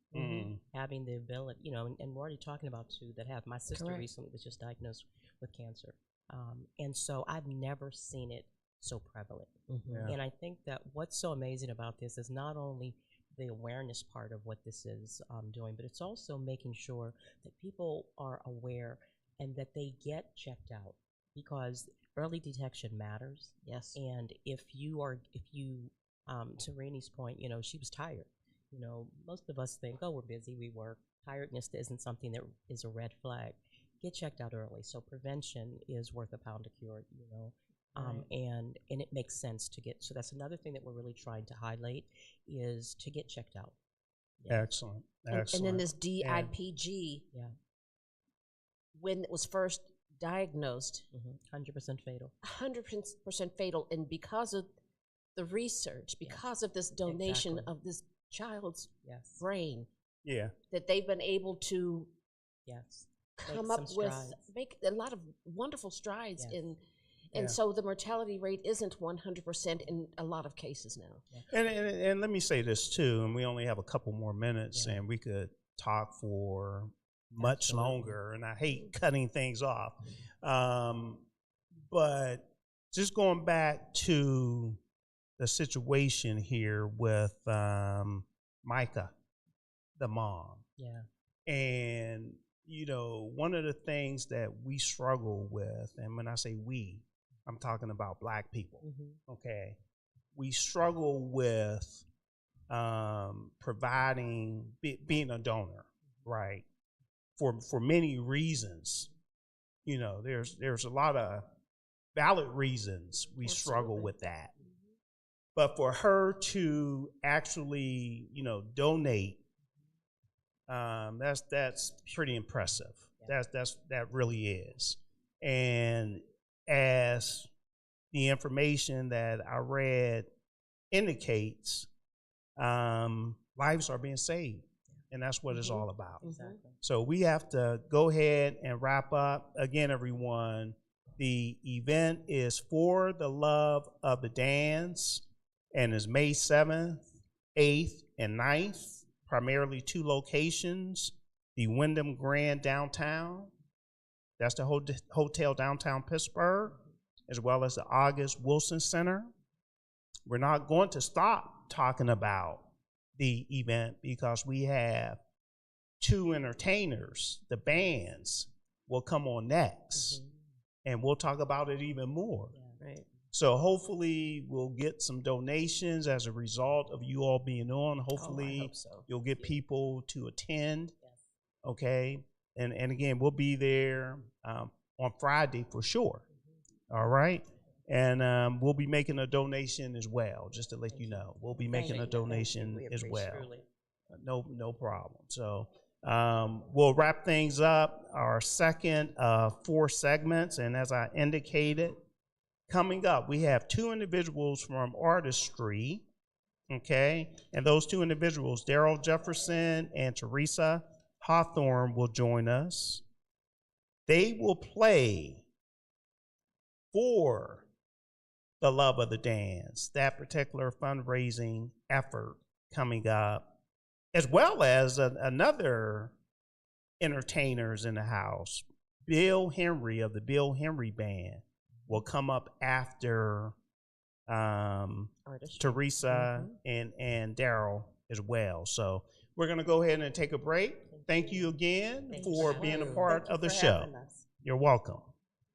having the ability, and we're already talking about 2 that have. My sister recently was just diagnosed with cancer. And so I've never seen it so prevalent. Mm-hmm. Yeah. And I think that what's so amazing about this is not only the awareness part of what this is doing, but it's also making sure that people are aware and that they get checked out, because early detection matters. Yes. And if you, to Rainey's point, she was tired. Most of us think, oh, we're busy, we work. Tiredness isn't something that is a red flag. Get checked out early. So prevention is worth a pound a cure, and it makes sense to get. So that's another thing that we're really trying to highlight is to get checked out. Yeah. Excellent. And then this DIPG, when it was first diagnosed, 100% fatal. 100% fatal, and because of the research, because of this donation of this child's brain, that they've been able to make a lot of wonderful strides And so the mortality rate isn't 100% in a lot of cases now. And let me say this too, and we only have a couple more minutes, and we could talk for much longer, and I hate cutting things off. But just going back to the situation here with Micah, the mom. Yeah. And, one of the things that we struggle with, and when I say we, I'm talking about Black people, okay? We struggle with providing, being a donor, right? For many reasons. There's a lot of valid reasons we struggle with that. But for her to actually, donate, that's pretty impressive. That really is. And as the information that I read indicates, lives are being saved, and that's what it's all about. Exactly. So we have to go ahead and wrap up. Again, everyone, the event is For the Love of the Dance, and is May 7th, 8th, and 9th, primarily 2 locations, the Wyndham Grand downtown, that's the hotel downtown Pittsburgh, as well as the August Wilson Center. We're not going to stop talking about the event because we have 2 entertainers, the bands will come on next, and we'll talk about it even more. Yeah, right. So hopefully we'll get some donations as a result of you all being on. Hopefully I hope so. You'll get people to attend, okay? And again, we'll be there on Friday for sure, all right? And we'll be making a donation as well, just to let you know. We'll be making a donation as well. No problem. So we'll wrap things up, our second 4 segments, and as I indicated, coming up, we have 2 individuals from Artistree, okay? And those 2 individuals, Darrell Jefferson and Theresa Hawthorne, will join us. They will play For the Love of the Dance, that particular fundraising effort coming up, as well as another entertainers in the house. Bill Henry of the Bill Henry Band will come up after Theresa and Darrell as well. So we're going to go ahead and take a break. Thank you again for being a part of the show. You're welcome.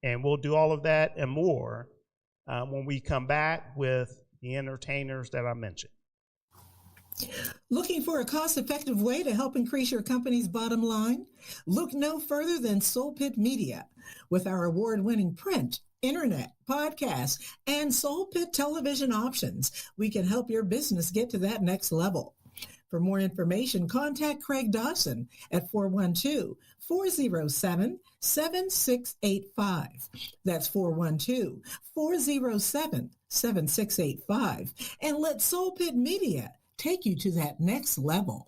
And we'll do all of that and more when we come back with the entertainers that I mentioned. Looking for a cost-effective way to help increase your company's bottom line? Look no further than Soul Pit Media. With our award-winning print, internet, podcast, and Soul Pit television options, we can help your business get to that next level. For more information, contact Craig Dawson at 412-407-7685. That's 412-407-7685. And let Soul Pit Media take you to that next level.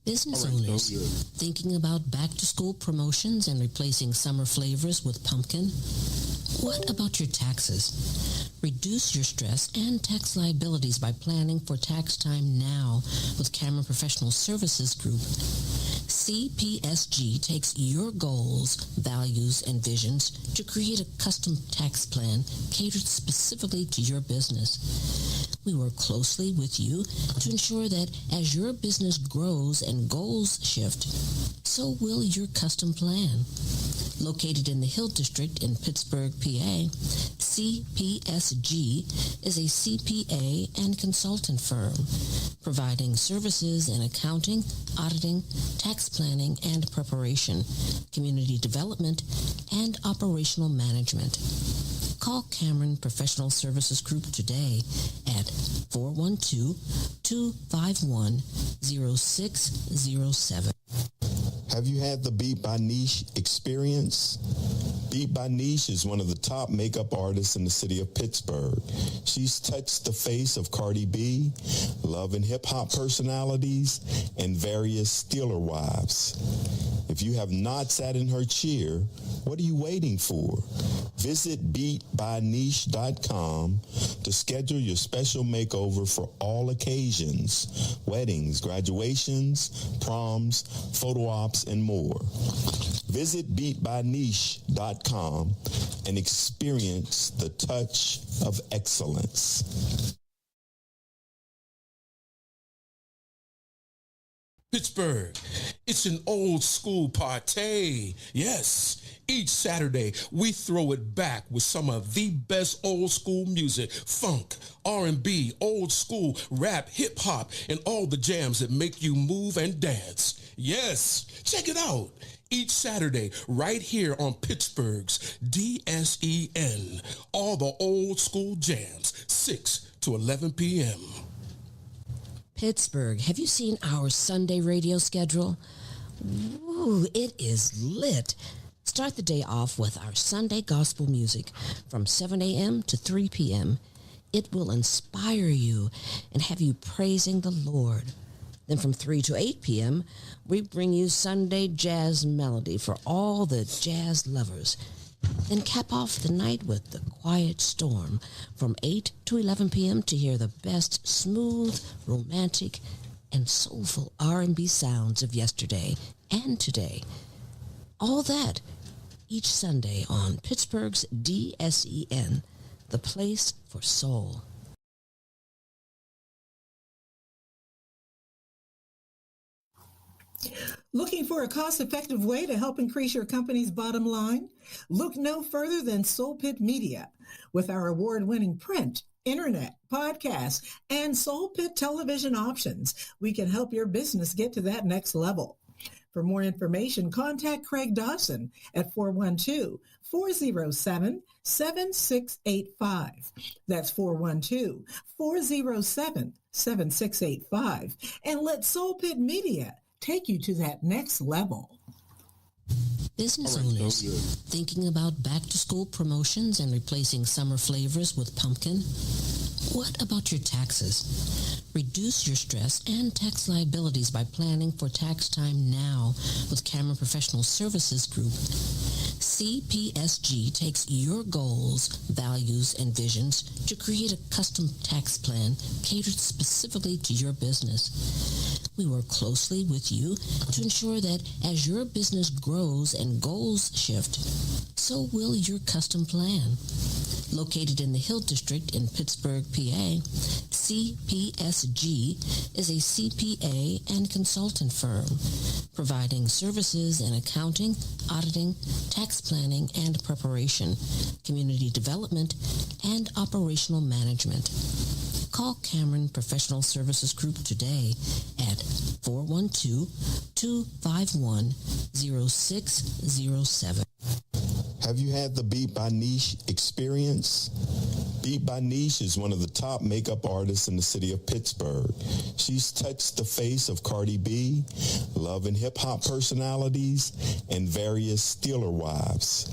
Business owners thinking about back-to-school promotions and replacing summer flavors with pumpkin? What about your taxes? Reduce your stress and tax liabilities by planning for tax time now with Cameron Professional Services Group. CPSG takes your goals, values, and visions to create a custom tax plan catered specifically to your business. We work closely with you to ensure that as your business grows and goals shift, so will your custom plan. Located in the Hill District in Pittsburgh, PA, CPSG is a CPA and consultant firm, providing services in accounting, auditing, tax planning and preparation, community development, and operational management. Call Cameron Professional Services Group today at 412-251-0607. Have you had the Beat by Niche experience? Beat by Niche is one of the top makeup artists in the city of Pittsburgh. She's touched the face of Cardi B, Love and Hip Hop personalities, and various Steeler wives. If you have not sat in her chair, What are you waiting for? Visit beatbyniche.com to schedule your special makeover for all occasions, weddings, graduations, proms, photo ops, and more. Visit beatbyniche.com and experience the touch of excellence. Pittsburgh, it's an old school party. Yes, each Saturday we throw it back with some of the best old school music, funk, R&B, old school, rap, hip hop, and all the jams that make you move and dance. Yes, check it out. Each Saturday, right here on Pittsburgh's DSEN, all the old school jams, 6 to 11 p.m. Pittsburgh, have you seen our Sunday radio schedule? Ooh, it is lit. Start the day off with our Sunday gospel music from 7 a.m. to 3 p.m. It will inspire you and have you praising the Lord. Then from 3 to 8 p.m., we bring you Sunday jazz melody for all the jazz lovers. Then cap off the night with the Quiet Storm from 8 to 11 p.m. to hear the best smooth, romantic, and soulful R&B sounds of yesterday and today. All that each Sunday on Pittsburgh's DSEN, the place for soul. Looking for a cost-effective way to help increase your company's bottom line? Look no further than Soul Pit Media. With our award-winning print, internet, podcast, and Soul Pit television options, we can help your business get to that next level. For more information, contact Craig Dawson at 412-407-7685. That's 412-407-7685. And let Soul Pit Media take you to that next level. Business owners thinking about back-to-school promotions and replacing summer flavors with pumpkin? What about your taxes? Reduce your stress and tax liabilities by planning for tax time now with Cameron Professional Services Group. CPSG takes your goals, values, and visions to create a custom tax plan catered specifically to your business. We work closely with you to ensure that as your business grows and goals shift, so will your custom plan. Located in the Hill District in Pittsburgh, PA, CPSG is a CPA and consultant firm, providing services in accounting, auditing, tax planning and preparation, community development, and operational management. Call Cameron Professional Services Group today at 412-251-0607. Have you had the Beat by Niche experience? Beat by Niche is one of the top makeup artists in the city of Pittsburgh. She's touched the face of Cardi B, love and hip-hop personalities, and various Steeler wives.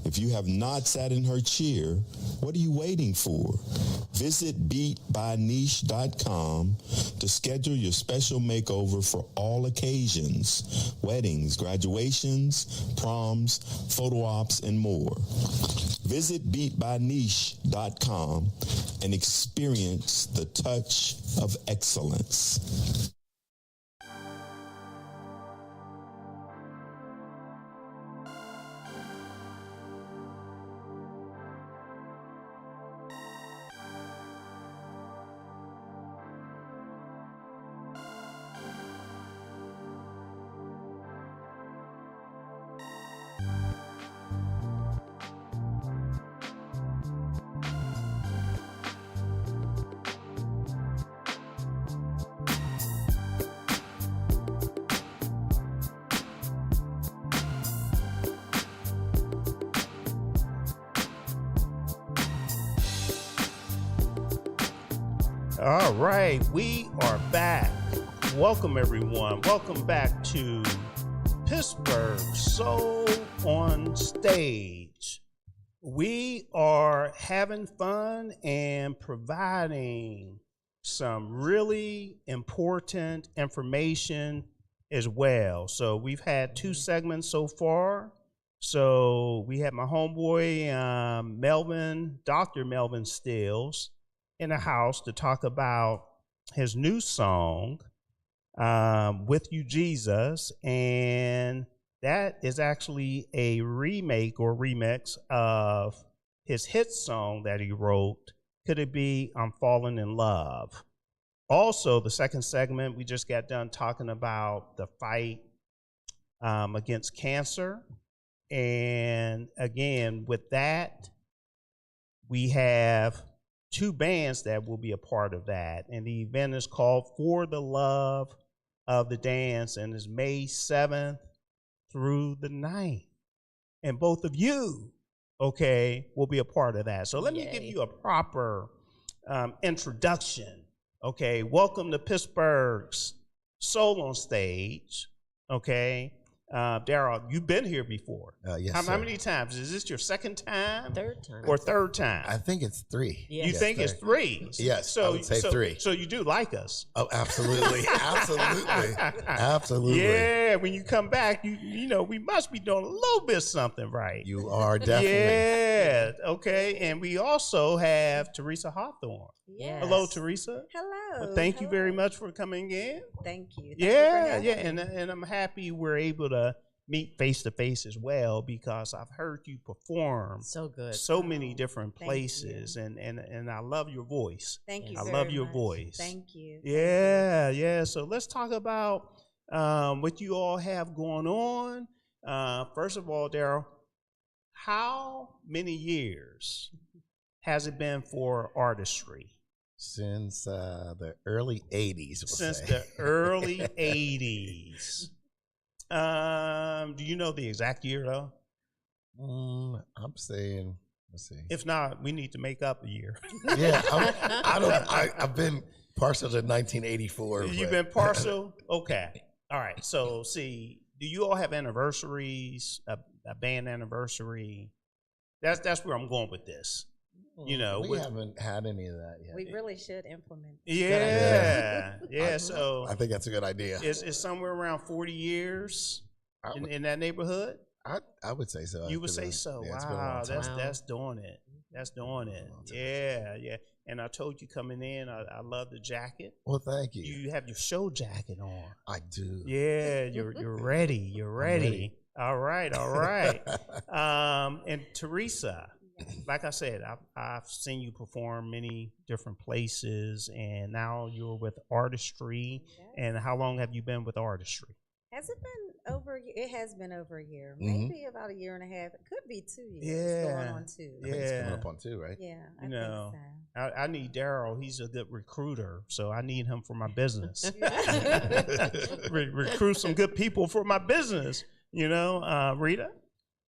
If you have not sat in her chair, what are you waiting for? Visit beatbyniche.com to schedule your special makeover for all occasions, weddings, graduations, proms, photo ops, and more. Visit beatbyniche.com and experience the touch of excellence. All right, we are back. Welcome, everyone. Welcome back to Pittsburgh Soul on Stage. We are having fun and providing some really important information as well. So we've had two segments so far. So we had my homeboy, Dr. Melvin Steals, in the house to talk about his new song, With You, Jesus. And that is actually a remake or remix of his hit song that he wrote, Could It Be I'm Falling in Love. Also, the second segment, we just got done talking about the fight against cancer. And again, with that, we have 2 bands that will be a part of that. And the event is called For the Love of the Dance, and is May 7th through the 9th. And both of you, okay, will be a part of that. So let me give you a proper introduction. Okay, welcome to Pittsburgh's Soul on Stage. Okay. Darrell, you've been here before. Yes, how many times? Is this your second time? Third time. Or third time? I think it's 3. You think it's 3? Yes, so, I would say 3. So you do like us? Oh, absolutely. Absolutely. Yeah, when you come back, you know, we must be doing a little bit something right. You are definitely. Yeah, okay. And we also have Theresa Hawthorne. Yes. Hello, Theresa. Hello. Thank you very much for coming in. Thank you. And I'm happy we're able to meet face to face as well, because I've heard you perform so good, so many different places, and I love your voice. Thank you. I love your voice. Thank you. Yeah. So let's talk about what you all have going on. First of all, Darrell, how many years has it been for Artistree? Since the early 80s. Since the early 80s. Do you know the exact year, though? I'm saying, let's see. If not, we need to make up a year. Yeah, I've been partial to 1984. You've been partial? Okay. All right. So, see, do you all have anniversaries, a band anniversary? That's where I'm going with this. You know, we haven't had any of that yet. We really should implement. Yeah. So I think that's a good idea. It's somewhere around 40 years in that neighborhood. I would say so. You would say so. Yeah, wow, that's doing it. That's doing it. Yeah. And I told you coming in, I love the jacket. Well, thank you. You have your show jacket on. I do. Yeah, you're ready. You're ready. All right. And Theresa, like I said, I've seen you perform many different places, and now you're with Artistree. Yes. And how long have you been with Artistree? Has it been over? It has been over a year, maybe about a year and a half. It could be 2 years. Going on 2. I think it's coming up on 2, right? Yeah, I think so. I need Darrell. He's a good recruiter, so I need him for my business. Recruit some good people for my business. You know, Rita.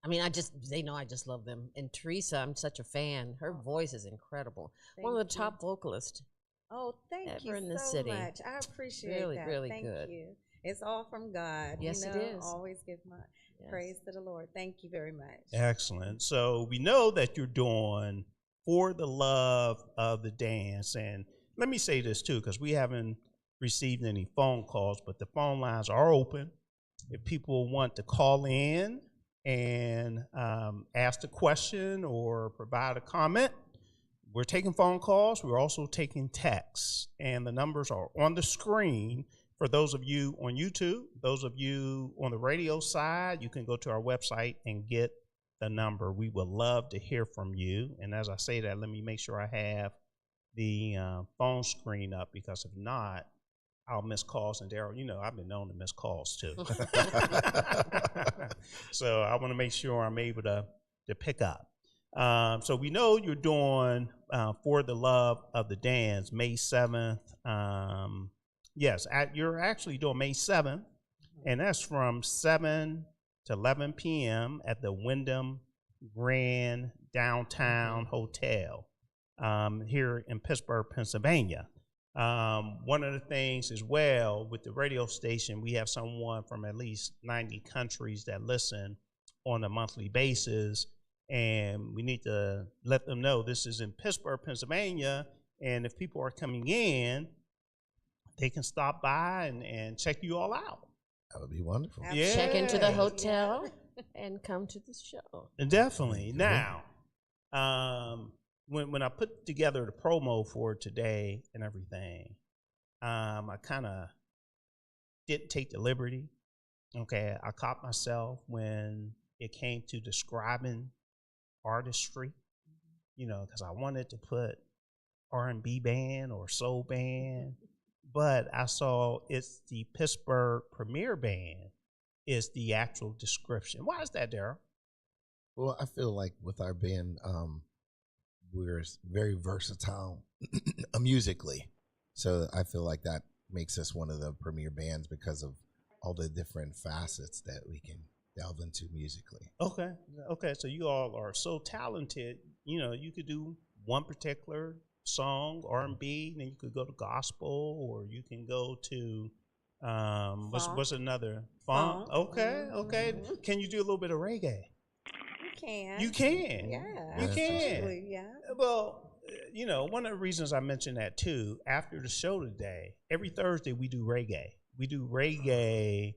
I mean, they know I just love them. And Theresa, I'm such a fan. Her voice is incredible. One of the top vocalists. Oh, thank you in the so city. much. I appreciate that. Really thank good. You. It's all from God. Yes, you know, it is. Always give my praise to the Lord. Thank you very much. Excellent. So we know that you're doing For the Love of the Dance. And let me say this, too, because we haven't received any phone calls, but the phone lines are open. If people want to call in and ask a question or provide a comment, we're taking phone calls. We're also taking texts, and the numbers are on the screen for those of you on YouTube. Those of you on the radio side, you can go to our website and get the number. We would love to hear from you. And as I say that, let me make sure I have the phone screen up, because if not, I'll miss calls. And Darrell, you know, I've been known to miss calls too. So I want to make sure I'm able to pick up. So we know you're doing For the Love of the Dance, May 7th. Yes, you're actually doing May 7th, and that's from 7 to 11 p.m. at the Wyndham Grand Downtown Hotel here in Pittsburgh, Pennsylvania. One of the things as well with the radio station, we have someone from at least 90 countries that listen on a monthly basis, and we need to let them know this is in Pittsburgh, Pennsylvania, and if people are coming in, they can stop by and check you all out. That would be wonderful. Yeah. Check into the hotel And come to the show. Definitely. Now, when I put together the promo for today and everything, I kind of didn't take the liberty. Okay, I caught myself when it came to describing artistry, because I wanted to put R&B band or soul band, but I saw it's the Pittsburgh Premier Band is the actual description. Why is that, Darrell? Well, I feel like with our band, we're very versatile musically. So I feel like that makes us one of the premier bands because of all the different facets that we can delve into musically. Okay. So you all are so talented. You could do one particular song, R&B, then you could go to gospel, or you can go to what's another funk? Okay. Can you do a little bit of reggae? You can. Yeah. You can. Absolutely, yeah. Well, one of the reasons I mentioned that too, after the show today, every Thursday we do reggae. We do reggae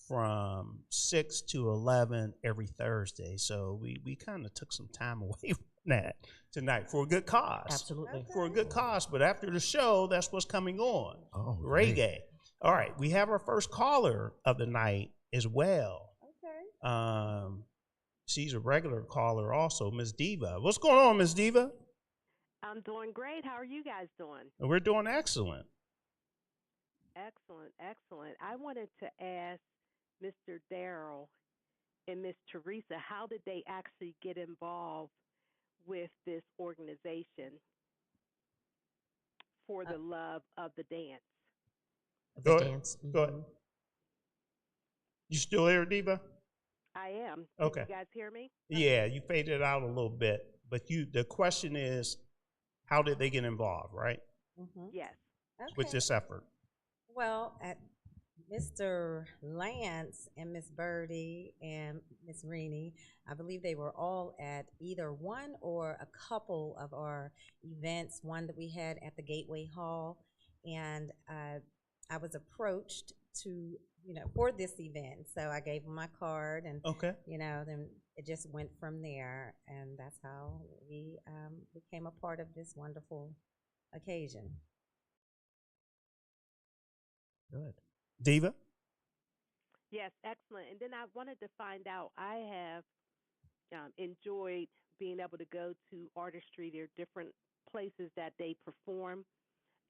from 6 to 11 every Thursday. So we kind of took some time away from that tonight for a good cause. Absolutely. Okay. For a good cause. But after the show, that's what's coming on. Oh, reggae. great. All right. We have our first caller of the night as well. Okay. She's a regular caller also, Miss Diva. What's going on, Miss Diva? I'm doing great. How are you guys doing? We're doing excellent. Excellent. I wanted to ask Mr. Darrell and Miss Theresa, how did they actually get involved with this organization for the love of the dance? Go ahead. Go ahead. You still there, Diva? I am. Okay. You guys hear me? Yeah, you faded out a little bit, but the question is, how did they get involved, right? Mm-hmm. Yes. Okay. With this effort? Well, Mr. Lance and Miss Birdy and Miss Renee, I believe they were all at either one or a couple of our events, one that we had at the Gateway Hall, and I was approached to, for this event. So I gave them my card, and then it just went from there, and that's how we became a part of this wonderful occasion. Good. Diva? Yes, excellent. And then I wanted to find out, I have enjoyed being able to go to Artistree. There are different places that they perform.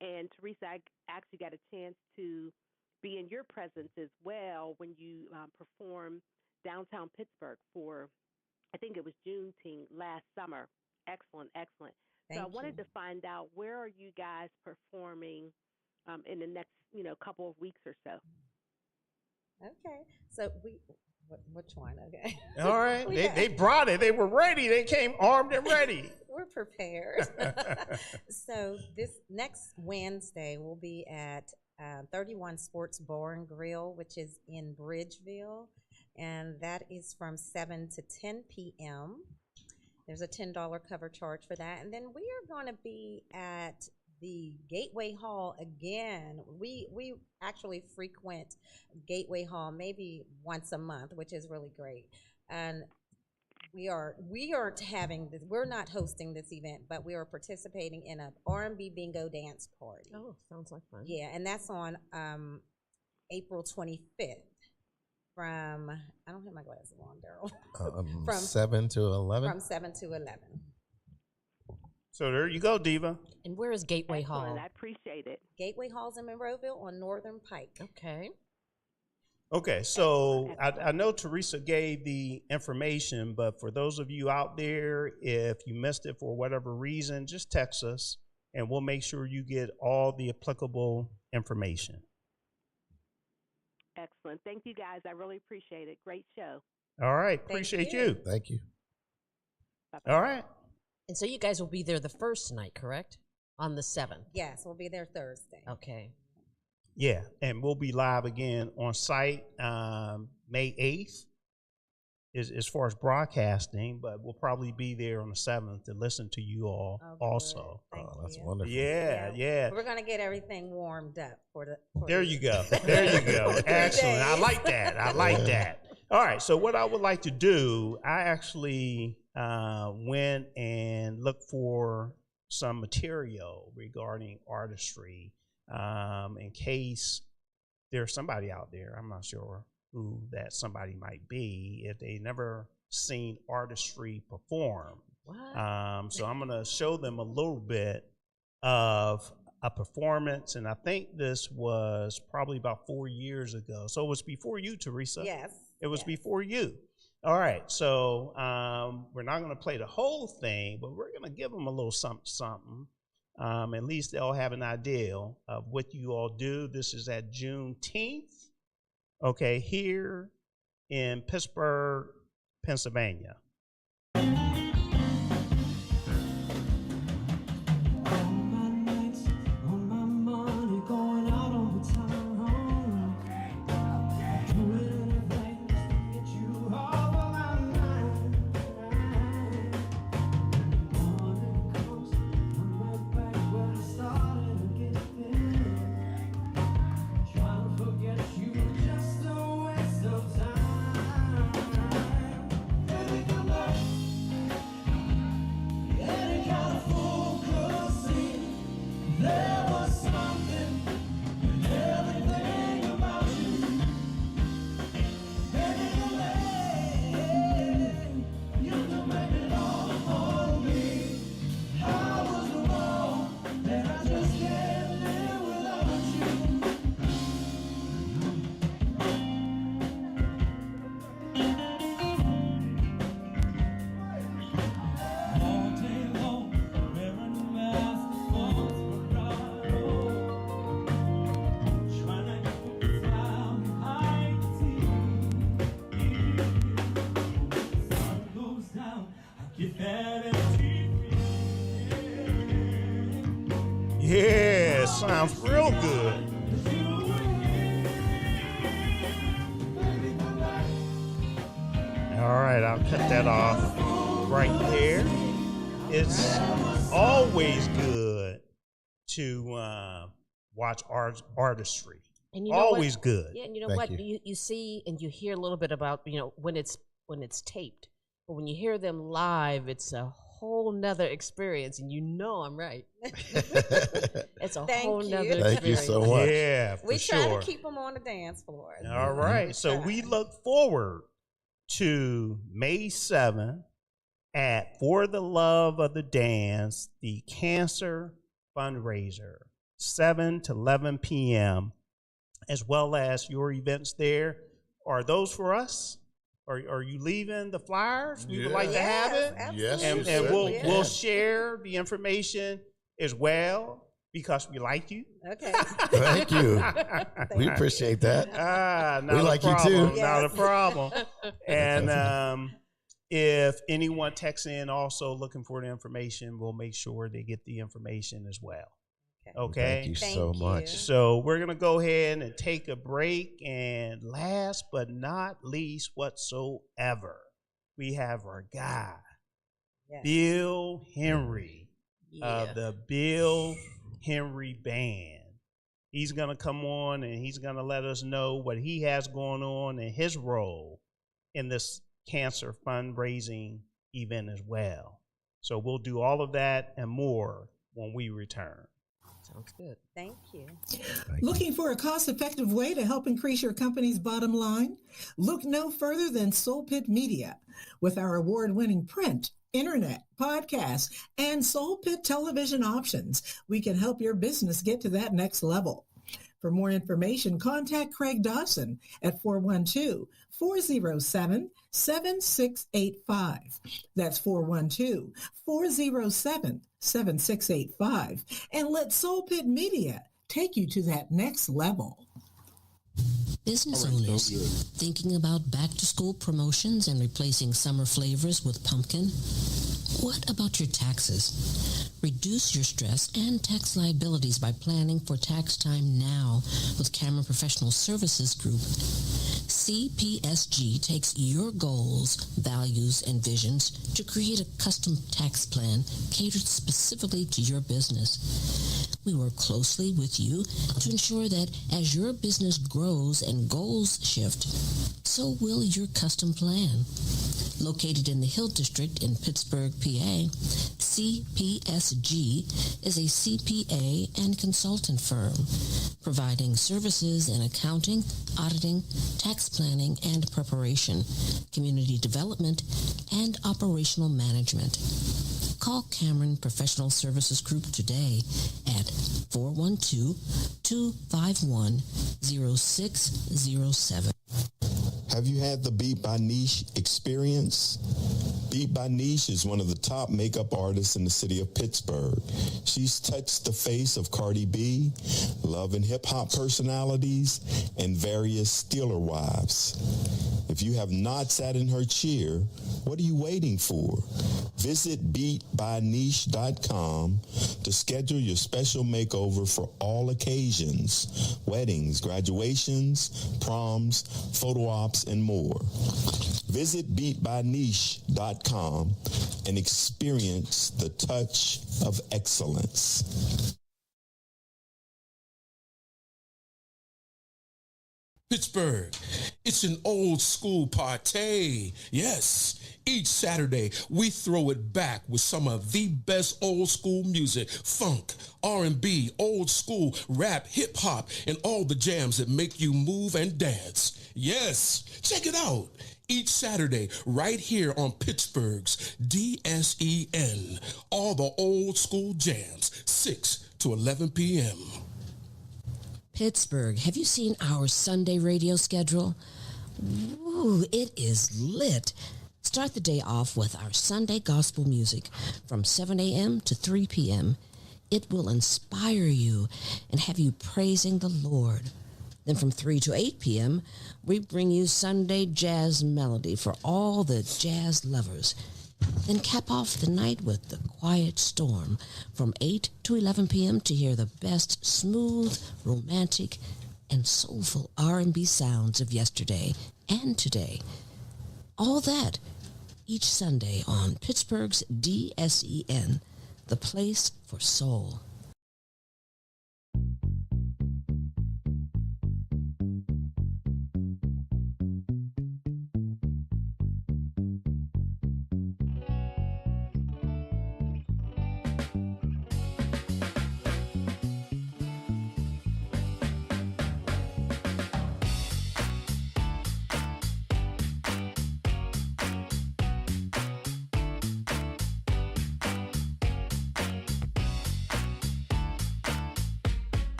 And Theresa, I actually got a chance to be in your presence as well when you performed downtown Pittsburgh for, I think it was Juneteenth last summer. Excellent. So I wanted to find out, where are you guys performing in the next, couple of weeks or so? Okay. So which one? Okay. All right. They brought it. They were ready. They came armed and ready. We're prepared. So this next Wednesday we'll be at 31 Sports Bar and Grill, which is in Bridgeville, and that is from 7 to 10 p.m. There's a $10 cover charge for that. And then we are going to be at the Gateway Hall again. We actually frequent Gateway Hall maybe once a month, which is really great. And we aren't having this, we're not hosting this event, but we are participating in an R&B bingo dance party. Oh, sounds like fun. Yeah, and that's on April 25th from, I don't have my glasses on, Darrell. From 7 to 11? From 7 to 11. So there you go, Diva. And where is Gateway Excellent. Hall? I appreciate it. Gateway Hall's in Monroeville on Northern Pike. Okay, so I know Theresa gave the information, but for those of you out there, if you missed it for whatever reason, just text us, and we'll make sure you get all the applicable information. Excellent. Thank you, guys. I really appreciate it. Great show. All right, appreciate you. Thank you. Bye-bye. All right. And so you guys will be there the first night, correct? On the 7th. Yes, we'll be there Thursday. Okay. Yeah, and we'll be live again on site May 8th as far as broadcasting, but we'll probably be there on the 7th to listen to you all also. That's wonderful. Yeah. We're going to get everything warmed up for the. There you go. There you go. Excellent. I like that. All right, so what I would like to do, I actually went and looked for some material regarding artistry in case there's somebody out there, I'm not sure who that somebody might be, if they never seen artistry perform. So I'm going to show them a little bit of a performance, and I think this was probably about 4 years ago. So it was before you, Theresa. Yes. It was before you. All right, so we're not going to play the whole thing, but we're going to give them a little something. At least they'll have an idea of what you all do. This is at Juneteenth, okay, here in Pittsburgh, Pennsylvania. Yeah, sounds real good. All right, I'll cut that off right there. It's always good to watch artistry. And you know always what? Good. Yeah, and you know Thank what? You see and you hear a little bit about, when it's taped. But when you hear them live, it's a whole nother experience, and I'm right. It's a whole nother experience. Thank you so much. Yeah, for We try sure. to keep them on the dance floor. All right, so we look forward to May 7th at For the Love of the Dance, the Cancer Fundraiser, 7 to 11 p.m., as well as your events there. Are those for us? Are you leaving the flyers? We would like to have it. Yes, and we'll share the information as well because we like you. Okay. Thank you. We appreciate that. Not we a like problem, you too. Not a problem. And if anyone texts in also looking for the information, we'll make sure they get the information as well. Okay. Thank you so much. So we're going to go ahead and take a break. And last but not least whatsoever, we have our guy, Bill Henry of the Bill Henry Band. He's going to come on and he's going to let us know what he has going on and his role in this cancer fundraising event as well. So we'll do all of that and more when we return. Sounds good. Thank you. Looking for a cost-effective way to help increase your company's bottom line? Look no further than Soul Pit Media. With our award-winning print, internet, podcast, and Soul Pit television options, we can help your business get to that next level. For more information, contact Craig Dawson at 412-407-7685. That's 412-407-7685. And let Soul Pit Media take you to that next level. Business owners thinking about back-to-school promotions and replacing summer flavors with pumpkin? What about your taxes? Reduce your stress and tax liabilities by planning for tax time now with Cameron Professional Services Group. CPSG takes your goals, values, and visions to create a custom tax plan catered specifically to your business. We work closely with you to ensure that as your business grows and goals shift, so will your custom plan. Located in the Hill District in Pittsburgh, PA, CPSG is a CPA and consultant firm, providing services in accounting, auditing, tax planning and preparation, community development, and operational management. Call Cameron Professional Services Group today at 412-251-0607. Have you had the Beat by Niche experience? Beat by Niche is one of the top makeup artists in the city of Pittsburgh. She's touched the face of Cardi B, love and hip-hop personalities, and various Steeler wives. If you have not sat in her chair, what are you waiting for? Visit beatbyniche.com to schedule your special makeover for all occasions: weddings, graduations, proms, photo ops, and more. Visit beatbyniche.com and experience the touch of excellence. Pittsburgh, it's an old school party. Yes, each Saturday we throw it back with some of the best old school music, funk, R&B, old school, rap, hip hop, and all the jams that make you move and dance. Yes, check it out. Each Saturday, right here on Pittsburgh's DSEN, all the old school jams, 6 to 11 p.m. Pittsburgh, have you seen our Sunday radio schedule? Ooh, it is lit. Start the day off with our Sunday gospel music from 7 a.m. to 3 p.m. It will inspire you and have you praising the Lord. Then from 3 to 8 p.m., we bring you Sunday jazz melody for all the jazz lovers. Then cap off the night with the Quiet Storm from 8 to 11 p.m. to hear the best smooth, romantic, and soulful R&B sounds of yesterday and today. All that each Sunday on Pittsburgh's DSEN, the place for soul.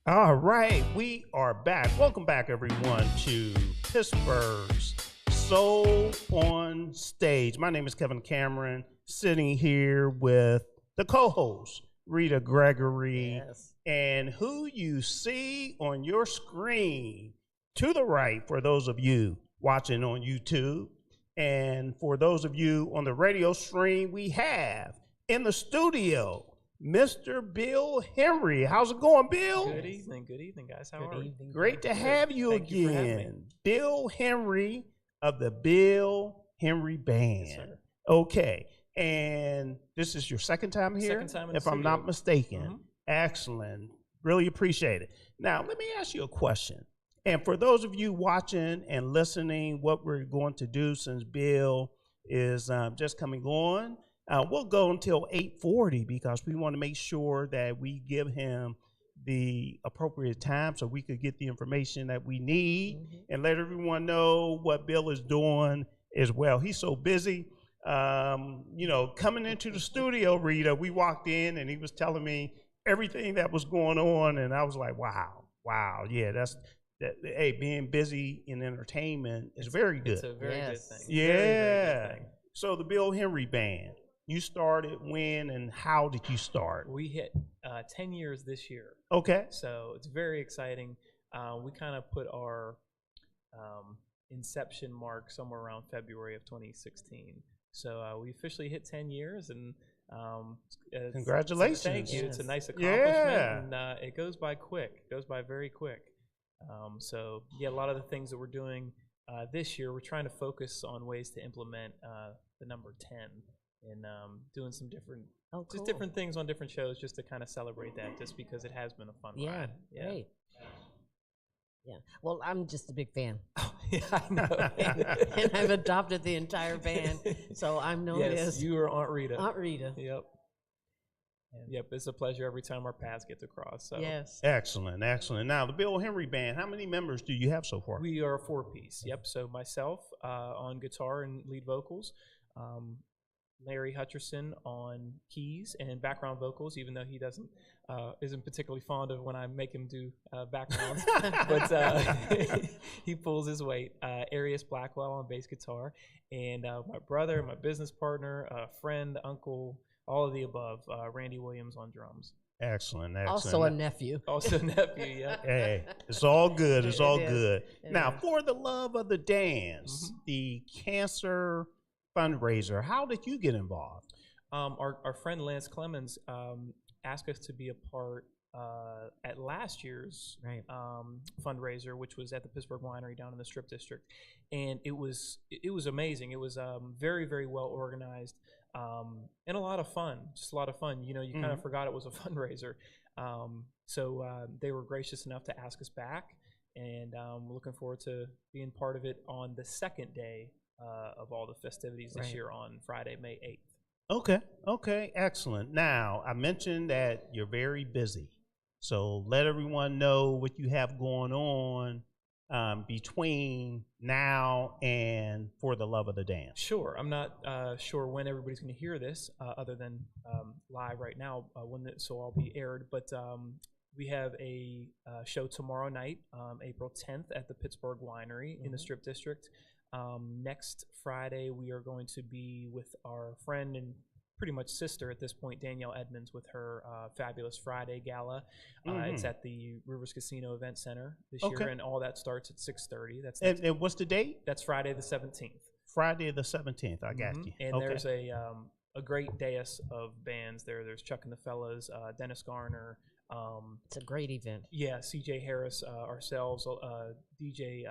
All right, we are back. Welcome back, everyone, to Pittsburgh's Soul on Stage. My name is Kevin Cameron, sitting here with the co-host, Rita Gregory, and who you see on your screen to the right for those of you watching on YouTube, and for those of you on the radio stream, we have in the studio Mr. Bill Henry. How's it going, Bill? Good evening, guys. How are you? Great to have you again. Bill Henry of the Bill Henry Band. Yes, sir. Okay, and this is your second time here? Second time in the if I'm studio. not mistaken. Excellent. Really appreciate it. Now, let me ask you a question. And for those of you watching and listening, what we're going to do, since Bill is just coming on, we'll go until 8:40 because we want to make sure that we give him the appropriate time so we could get the information that we need and let everyone know what Bill is doing as well. He's so busy. Coming into the studio, Rita, we walked in and he was telling me everything that was going on, and I was like, wow, yeah, hey, being busy in entertainment is very good. It's a very good thing. Yeah. Very good thing. So the Bill Henry Band, you started when and how did you start? We hit 10 years this year. Okay. So it's very exciting. We kind of put our inception mark somewhere around February of 2016. So we officially hit 10 years, and congratulations. Thank you. It's a nice accomplishment, and it goes by quick. It goes by very quick. So a lot of the things that we're doing this year, we're trying to focus on ways to implement the number 10 and doing some different, cool. just different things on different shows, just to kind of celebrate that, just because it has been a fun ride. Yeah, great. Yeah. Well, I'm just a big fan. Yeah, I know. And I've adopted the entire band, so I'm known as you are Aunt Rita. Aunt Rita. Yep. And yep, it's a pleasure every time our paths get to cross. So. Yes. Excellent, excellent. Now, the Bill Henry Band, how many members do you have so far? We are a 4-piece. Yep. So myself on guitar and lead vocals, Larry Hutcherson on keys and background vocals, even though he isn't particularly fond of when I make him do backgrounds, but he pulls his weight. Arius Blackwell on bass guitar, and my brother, my business partner, friend, uncle, all of the above, Randy Williams on drums. Excellent, excellent. Also a nephew. Also a nephew, yeah. Hey, it's all good. It's all good. It Now, is. for the love of the dance, the cancer fundraiser, how did you get involved? Our friend Lance Clemens asked us to be a part at last year's fundraiser, which was at the Pittsburgh Winery down in the Strip District, and it was amazing. It was very, very well organized. And a lot of fun, just a lot of fun. You know, you kind of forgot it was a fundraiser. So they were gracious enough to ask us back, and we're looking forward to being part of it on the second day of all the festivities this year on Friday, May 8th. Okay, excellent. Now, I mentioned that you're very busy, so let everyone know what you have going on between now and For the Love of the Dance. Sure. I'm not sure when everybody's going to hear this, other than live right now, so I'll be aired. But we have a show tomorrow night, April 10th, at the Pittsburgh Winery in the Strip District. Next Friday, we are going to be with our friend and pretty much sister at this point, Danielle Edmonds, with her Fabulous Friday Gala. It's at the Rivers Casino Event Center this year, and all that starts at 6:30. And what's the date? That's Friday the 17th. Friday the 17th. I got you. And there's a great dais of bands there. There's Chuck and the Fellas, Dennis Garner. It's a great event. Yeah, C.J. Harris, ourselves, DJ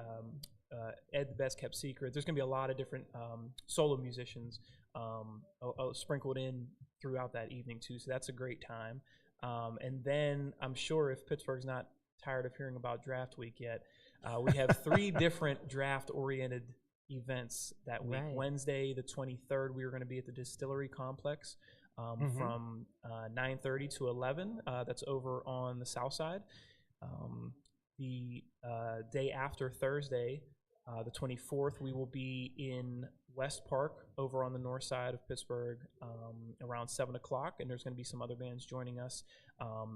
Ed the Best Kept Secret. There's going to be a lot of different solo musicians sprinkled in throughout that evening too, so that's a great time. And then I'm sure if Pittsburgh's not tired of hearing about Draft Week yet, we have 3 different draft-oriented events that week. Wednesday, the 23rd, we are going to be at the Distillery Complex from 9:30 to 11. That's over on the south side. The day after Thursday, the 24th, we will be in West Park over on the north side of Pittsburgh around 7 o'clock, and there's going to be some other bands joining us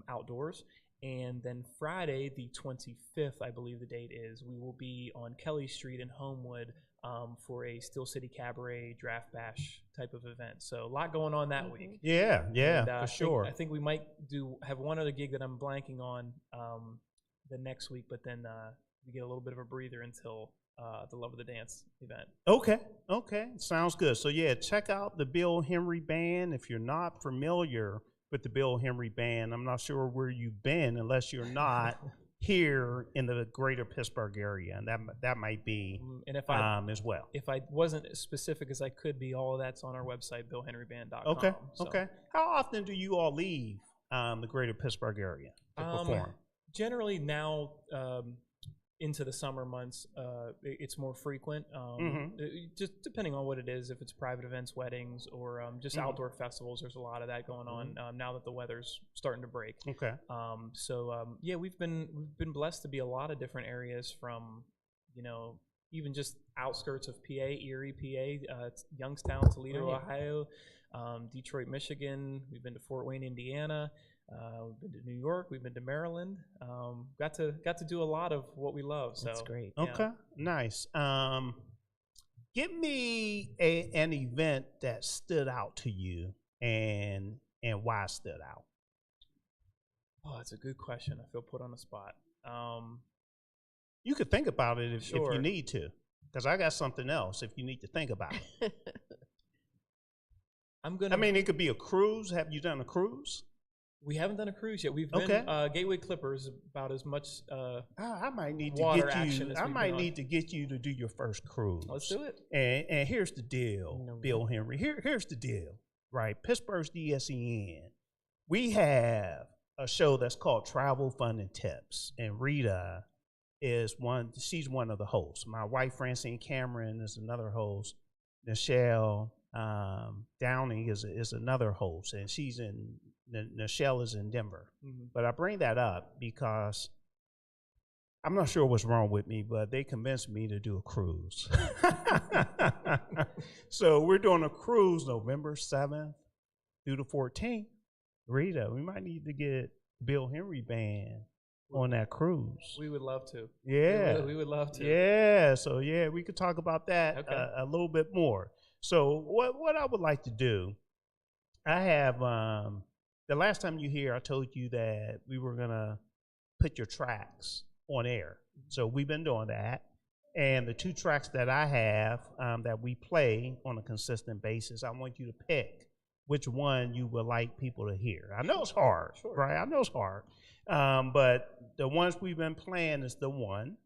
outdoors. And then Friday, the 25th, I believe the date is, we will be on Kelly Street in Homewood for a Steel City Cabaret Draft Bash type of event. So a lot going on that week. Yeah, And, for sure. I think we might have one other gig that I'm blanking on the next week, but then we get a little bit of a breather until the Love of the Dance event. Okay, sounds good. So yeah, check out the Bill Henry Band. If you're not familiar with the Bill Henry Band, I'm not sure where you've been unless you're not here in the greater Pittsburgh area, and that might be and if as well. If I wasn't as specific as I could be, all of that's on our website, billhenryband.com. Okay. How often do you all leave the greater Pittsburgh area to perform? Generally now, into the summer months, it's more frequent. Just depending on what it is, if it's private events, weddings, or just outdoor festivals. There's a lot of that going on now that the weather's starting to break. Okay. Yeah, we've been blessed to be a lot of different areas, from even just outskirts of PA, Erie, PA, Youngstown, Toledo, Ohio, Detroit, Michigan. We've been to Fort Wayne, Indiana. We've been to New York. We've been to Maryland. Got to do a lot of what we love. So that's great. Yeah. Okay, nice. Give me an event that stood out to you, and why it stood out. Oh, that's a good question. I feel put on the spot. You could think about it if Sure. you need to, because I got something else if you need to think about it. I mean, it could be a cruise. Have you done a cruise? We haven't done a cruise yet. We've been Gateway Clippers about as much I might need to water get action you. as I we've might been on. need to get you to do your first cruise. Let's do it. And here's the deal, Bill Henry. Here's the deal. right? Pittsburgh's DSEN. We have a show that's called Travel, Fun, and Tips. And Rita is she's one of the hosts. My wife, Francine Cameron, is another host. Nichelle Downing is another host. And Nichelle is in Denver. Mm-hmm. But I bring that up because I'm not sure what's wrong with me, but they convinced me to do a cruise. So we're doing a cruise November 7th through the 14th. Rita, we might need to get Bill Henry Band on that cruise. We would love to. Yeah. We would love to. Yeah. So, yeah, we could talk about that a little bit more. So what I would like to do, I have, the last time you here, I told you that we were going to put your tracks on air. So we've been doing that. And the 2 tracks that I have that we play on a consistent basis, I want you to pick which one you would like people to hear. I know it's hard, right? I know it's hard. But the ones we've been playing is the one,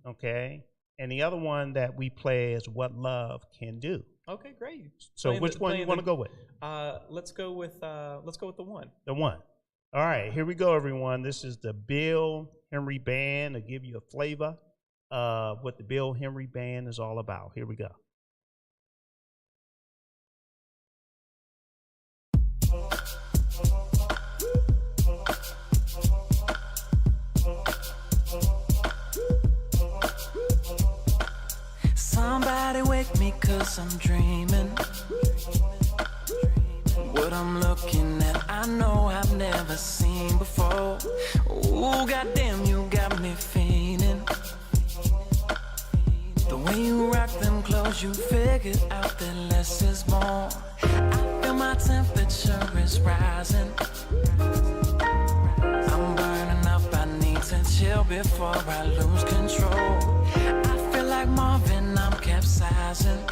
okay? And the other one that we play is What Love Can Do. Okay, great. So which one you want to go with? Let's go with the one. The one. All right, here we go, everyone. This is the Bill Henry Band to give you a flavor of what the Bill Henry Band is all about. Here we go. Somebody wake me 'cause I'm dreaming. What I'm looking at, I know I've never seen before. Ooh, goddamn, you got me feeling. The way you rock them clothes, you figured out that less is more. I feel my temperature is rising. I'm burning up, I need to chill before I lose control. I feel like Marvin, I'm capsizing.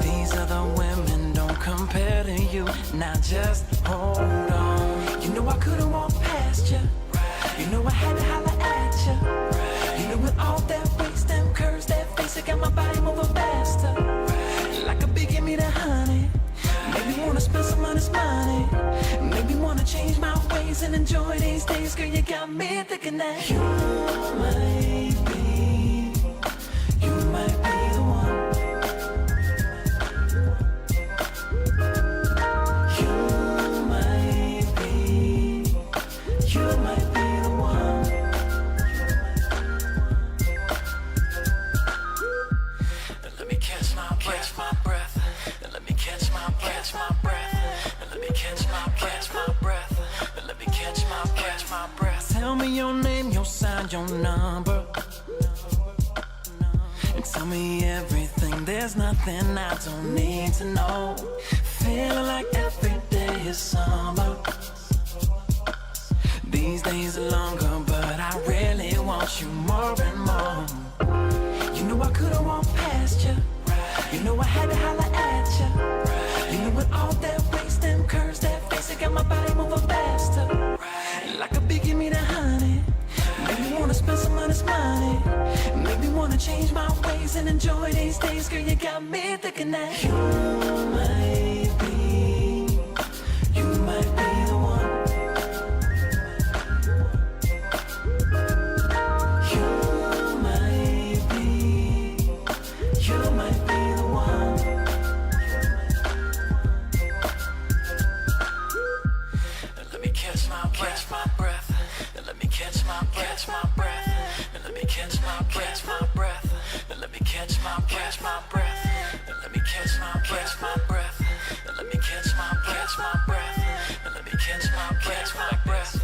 These other women don't compare to you. Now just hold on. You know I couldn't walk past you. You know I had to holler at you. You know with all that waist and curves, that face, it got my body moving faster. Like a bee, give me the honey. Maybe wanna spend some honest money. Maybe wanna change my ways and enjoy these days. Girl, you got me thinking that you might be the one. You might be the one. Let me catch my breath. Let me catch my breath. Let me catch my breath. Let me catch my breath. Tell me your name, your sign, your number. And tell me everything. There's nothing I don't need to know. Feeling like every day is summer. These days are longer, but I really want you more and more. You know I could've walked past you. You know I had to holler at you. You know with all that waist and curves, that face, it got my body moving faster. Like a bee, give me the honey. Maybe wanna spend some honest money. Maybe wanna change my ways and enjoy these days. Girl, you got me thinking that you might be the one. Catch my breath. Let me catch my breath. Let me catch my breath. Let me catch my breath. Let me catch my breath. Let me catch my breath. Let me catch my breath.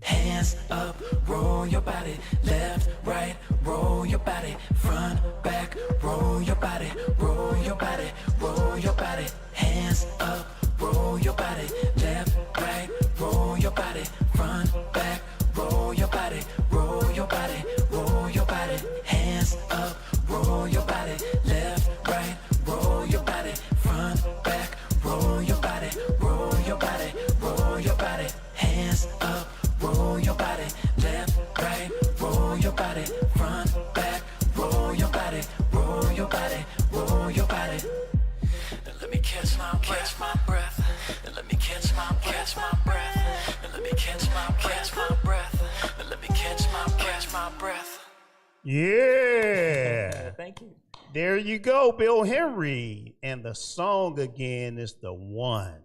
Hands up, roll your body. Left, right, roll your body. Front, back, roll your body. Roll your body, roll your body. Hands up, roll your body. Left, right, roll your body. Front, back, roll your body. Roll your body, roll your body. Hands up, roll your body. Left, right, roll your body. Front, back, roll your body. Roll your body, roll your body. Hands up, roll your body. Left, right, roll your body. Front, back, roll your body. Roll your body, roll your body. Yeah. Thank you. There you go, Bill Henry. And the song again is The One.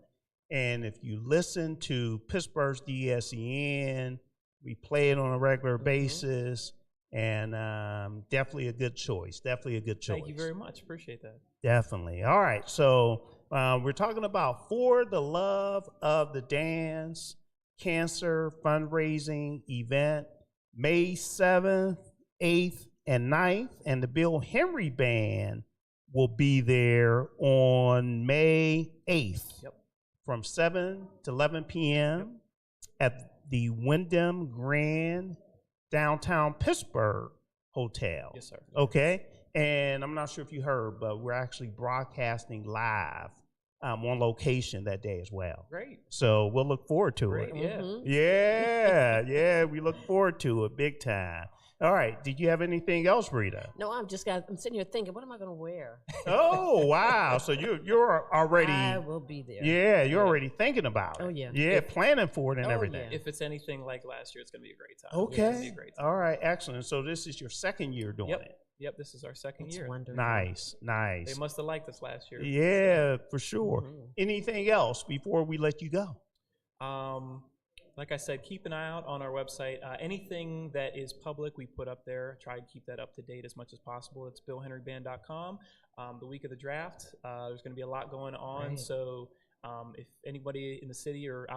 And if you listen to Pittsburgh's DSEN, we play it on a regular basis. And definitely a good choice. Definitely a good choice. Thank you very much. Appreciate that. Definitely. All right. So we're talking about For the Love of the Dance Cancer Fundraising Event, May 7th, 8th, and 9th. And the Bill Henry Band will be there on May 8th from 7 to 11 p.m. at the Wyndham Grand Downtown Pittsburgh Hotel. Yes, sir. Okay. And I'm not sure if you heard, but we're actually broadcasting live on location that day as well. Great. So we'll look forward to Great, it. yeah. Yeah, we look forward to it big time. All right. Did you have anything else, Rita? No, I'm sitting here thinking, what am I going to wear? Oh, wow. So you're already. I will be there. Yeah, you're already thinking about it. Oh, yeah. Yeah, planning for it and Oh, everything. yeah. If it's anything like last year, it's going to be a great time. Okay. It's gonna be a great time. All right. Excellent. So this is your second year doing it. Yep, this is our second year. Wonderful. Nice. They must have liked us last year. Yeah, for sure. Anything else before we let you go? Like I said, keep an eye out on our website. Anything that is public, we put up there. Try to keep that up to date as much as possible. It's billhenryband.com. The week of the draft, there's going to be a lot going on. Right. So if anybody in the city or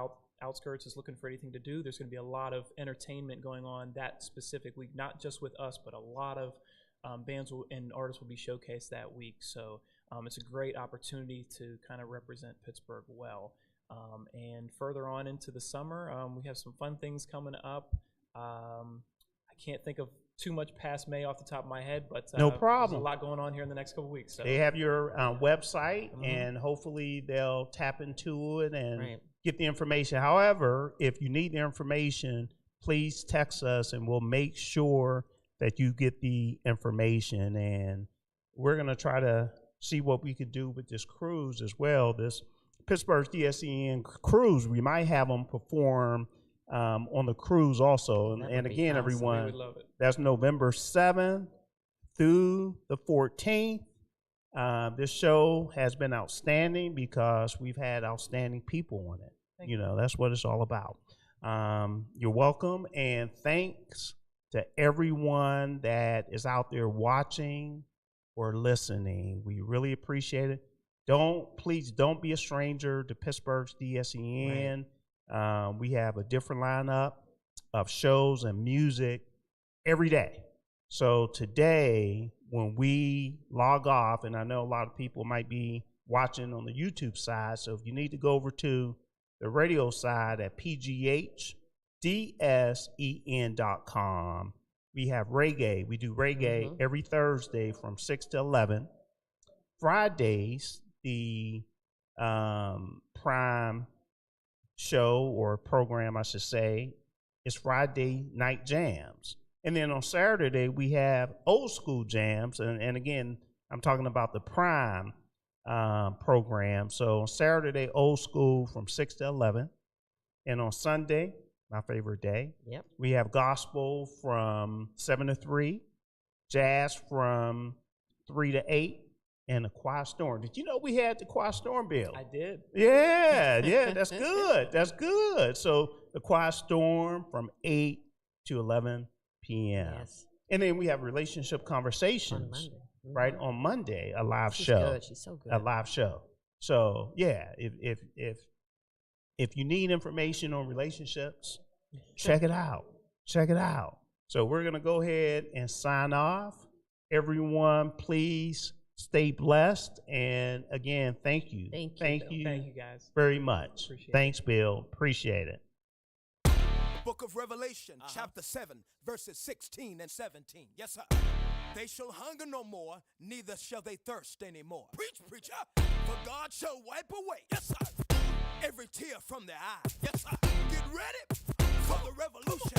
outskirts is looking for anything to do, there's going to be a lot of entertainment going on that specific week, not just with us, but a lot of bands and artists will be showcased that week. So it's a great opportunity to kind of represent Pittsburgh well. And further on into the summer, we have some fun things coming up. I can't think of too much past May off the top of my head, but no problem. There's a lot going on here in the next couple weeks. So. They have your website, and hopefully they'll tap into it and get the information. However, if you need the information, please text us, and we'll make sure that you get the information. And we're going to try to see what we could do with this cruise as well. This Pittsburgh's DSEN cruise, we might have them perform on the cruise also. And again, awesome. everyone, We would love it. that's November 7th through the 14th. This show has been outstanding because we've had outstanding people on it. You know, that's what it's all about. You're welcome, and thanks to everyone that is out there watching or listening. We really appreciate it. Please don't be a stranger to Pittsburgh's DSEN. We have a different lineup of shows and music every day. So today, when we log off, and I know a lot of people might be watching on the YouTube side, so if you need to go over to the radio side at pghdsen.com, we have reggae. We do reggae every Thursday from 6 to 11. Fridays, the prime show or program, I should say, is Friday Night Jams. And then on Saturday, we have old school jams. And again, I'm talking about the prime program. So on Saturday, old school from 6 to 11. And on Sunday, my favorite day, we have gospel from 7 to 3, jazz from 3 to 8, and a quiet storm. Did you know we had the quiet storm, Bill? I did. Yeah, that's good. That's good. So the quiet storm from 8 to 11 p.m. Yes. And then we have relationship conversations on Monday, a live She's show. good. She's so good. A live show. So yeah, if you need information on relationships, check it out. Check it out. So we're gonna go ahead and sign off. Everyone, please stay blessed. And again, thank you. Thank you guys. Very much. Appreciate Thanks, Bill. Appreciate it. Book of Revelation, chapter 7, verses 16 and 17. Yes, sir. They shall hunger no more, neither shall they thirst anymore. Preach, preacher. For God shall wipe away, yes, sir, every tear from their eye. Yes, sir. Get ready for the revolution.